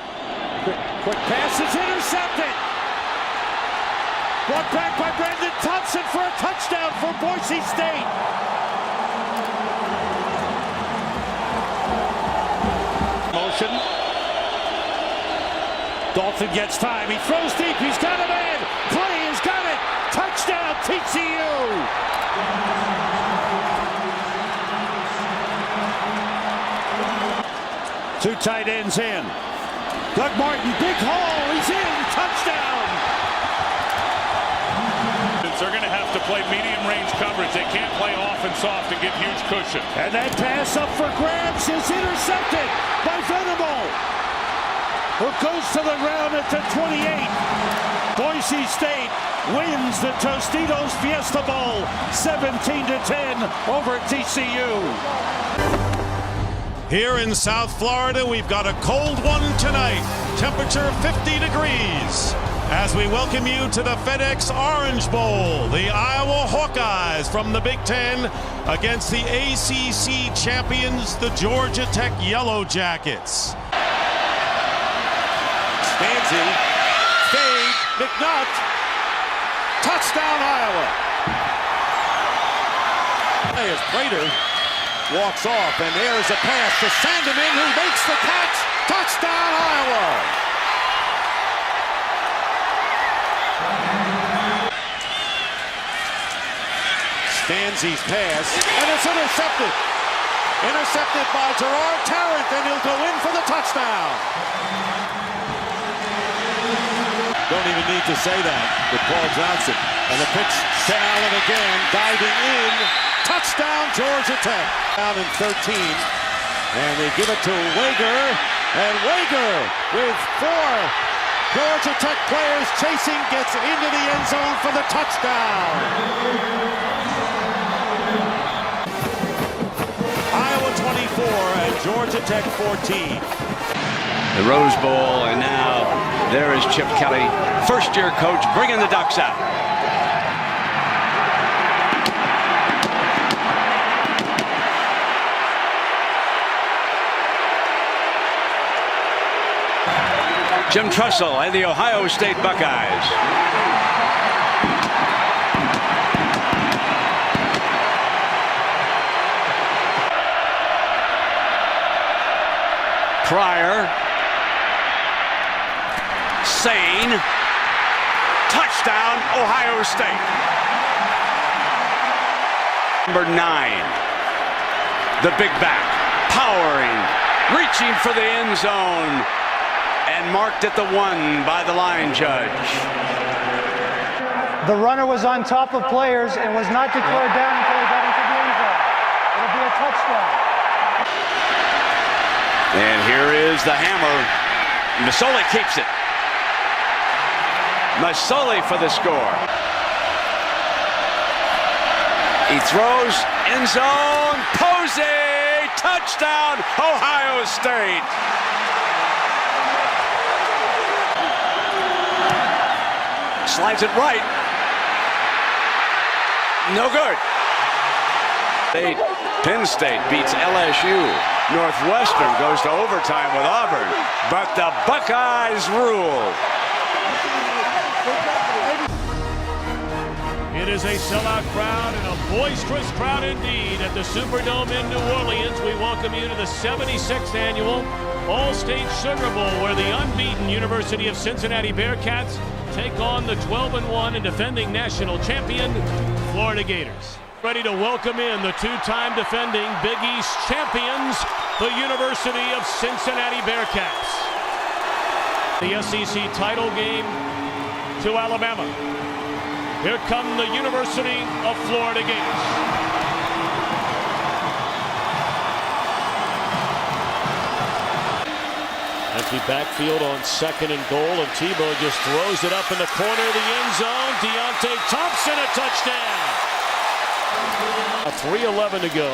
Quick pass is intercepted. Brought back by Brandon Thompson for a touchdown for Boise State. Motion. Dalton gets time. He throws deep. He's got a man. Clay has got it. Touchdown, TCU. Two tight ends in. Doug Martin, big hole, he's in, touchdown! They're going to have to play medium-range coverage. They can't play off and soft and give huge cushion. And that pass up for grabs is intercepted by Venable, who goes to the ground at the 28. Boise State wins the Tostitos Fiesta Bowl 17-10 over TCU. Here in South Florida, we've got a cold one tonight. Temperature 50 degrees. As we welcome you to the FedEx Orange Bowl, the Iowa Hawkeyes from the Big Ten against the ACC champions, the Georgia Tech Yellow Jackets. Stanzi, fade, McNutt, touchdown Iowa. As Prater walks off, and there's a pass to Sandeman, who makes the catch. Touchdown Iowa. Stanzi's pass, and it's intercepted. Intercepted by Gerard Tarrant, and he'll go in for the touchdown. Don't even need to say that with Paul Johnson. And the pitch to Allen again, diving in. Touchdown Georgia Tech. Down in 13. And they give it to Wager. And Wager with 4 Georgia Tech players chasing, gets into the end zone for the touchdown. Iowa 24 and Georgia Tech 14. The Rose Bowl, and now there is Chip Kelly, first-year coach, bringing the Ducks out. Jim Tressel and the Ohio State Buckeyes. Pryor. Sane. Touchdown, Ohio State. Number 9. The big back. Powering. Reaching for the end zone. And marked at the 1 by the line judge. The runner was on top of players and was not declared down until he got into the end zone. It'll be a touchdown. And here is the hammer. Masoli keeps it. Masoli for the score. He throws, end zone, Posey, touchdown, Ohio State. Slides it right. No good. Penn State beats LSU. Northwestern goes to overtime with Auburn. But the Buckeyes rule. It is a sellout crowd and a boisterous crowd indeed at the Superdome in New Orleans. We welcome you to the 76th annual All-State Sugar Bowl, where the unbeaten University of Cincinnati Bearcats take on the 12-1 and defending national champion Florida Gators. Ready to welcome in the 2-time defending Big East champions, the University of Cincinnati Bearcats. The SEC title game to Alabama. Here come the University of Florida Gators. Empty backfield on 2nd and goal, and Tebow just throws it up in the corner of the end zone. Deontay Thompson, a touchdown. 3:11 to go.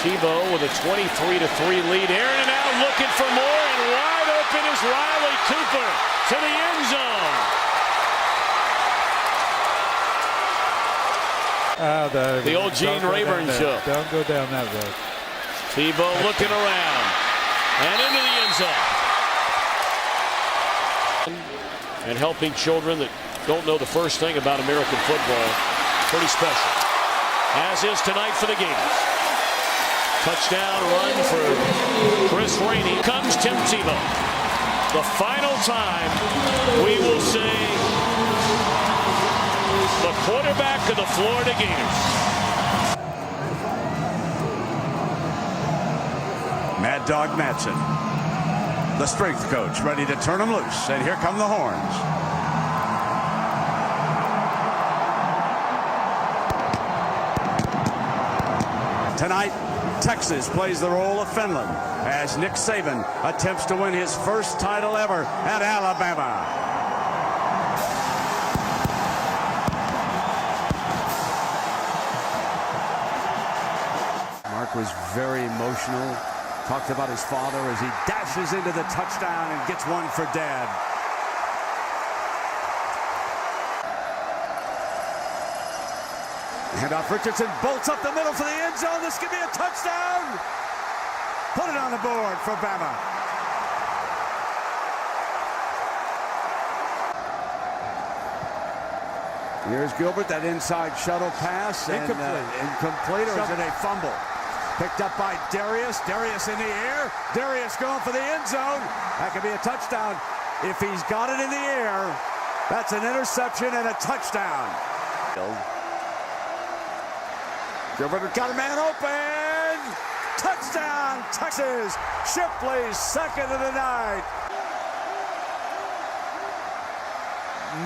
Tebow with a 23-3 lead. Aaron and out looking for more, and wide open is Riley Cooper to the end zone. The old Gene Rayburn show. Don't go down that road. Tebow looking around and into the end zone. And helping children that don't know the first thing about American football. Pretty special. As is tonight for the Gators. Touchdown run for Chris Rainey. Comes Tim Tebow. The final time we will say the quarterback of the Florida Gators. Mad Dog Madsen, the strength coach, ready to turn them loose. And here come the horns. Tonight, Texas plays the role of Finland as Nick Saban attempts to win his first title ever at Alabama. was very emotional. Talked about his father as he dashes into the touchdown and gets one for Dad. Handoff, Richardson bolts up the middle for the end zone. This could be a touchdown. Put it on the board for Bama. Here's Gilbert, that inside shuttle pass. Incomplete, or is it a fumble? Picked up by Darius. Darius in the air. Darius going for the end zone. That could be a touchdown. If he's got it in the air, that's an interception and a touchdown. Gilbert got a man open. Touchdown, Texas. Shipley's second of the night.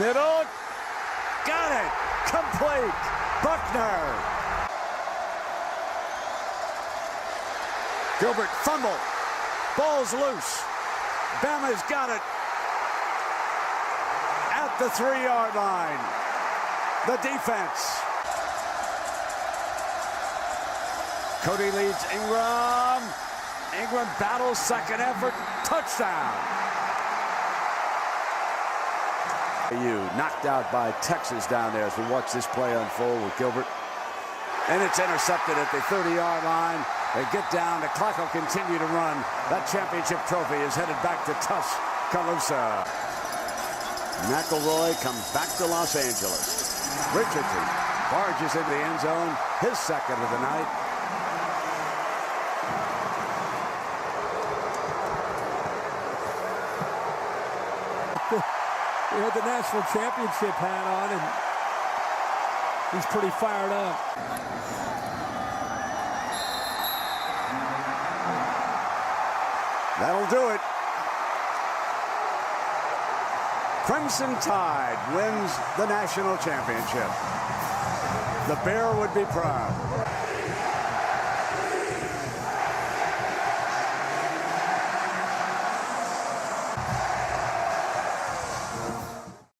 Middle. Got it. Complete. Buckner. Gilbert fumble. Ball's loose. Bama's got it at the 3-yard line. The defense. Cody leads Ingram. Ingram battles, second effort. Touchdown. Knocked out by Texas down there as we watch this play unfold with Gilbert. And it's intercepted at the 30-yard line. They get down. The clock will continue to run. That championship trophy is headed back to Tuscaloosa. McElroy comes back to Los Angeles. Richardson barges into the end zone. His second of the night. He had the national championship hat on, and he's pretty fired up. That'll do it. Crimson Tide wins the national championship. The Bear would be proud.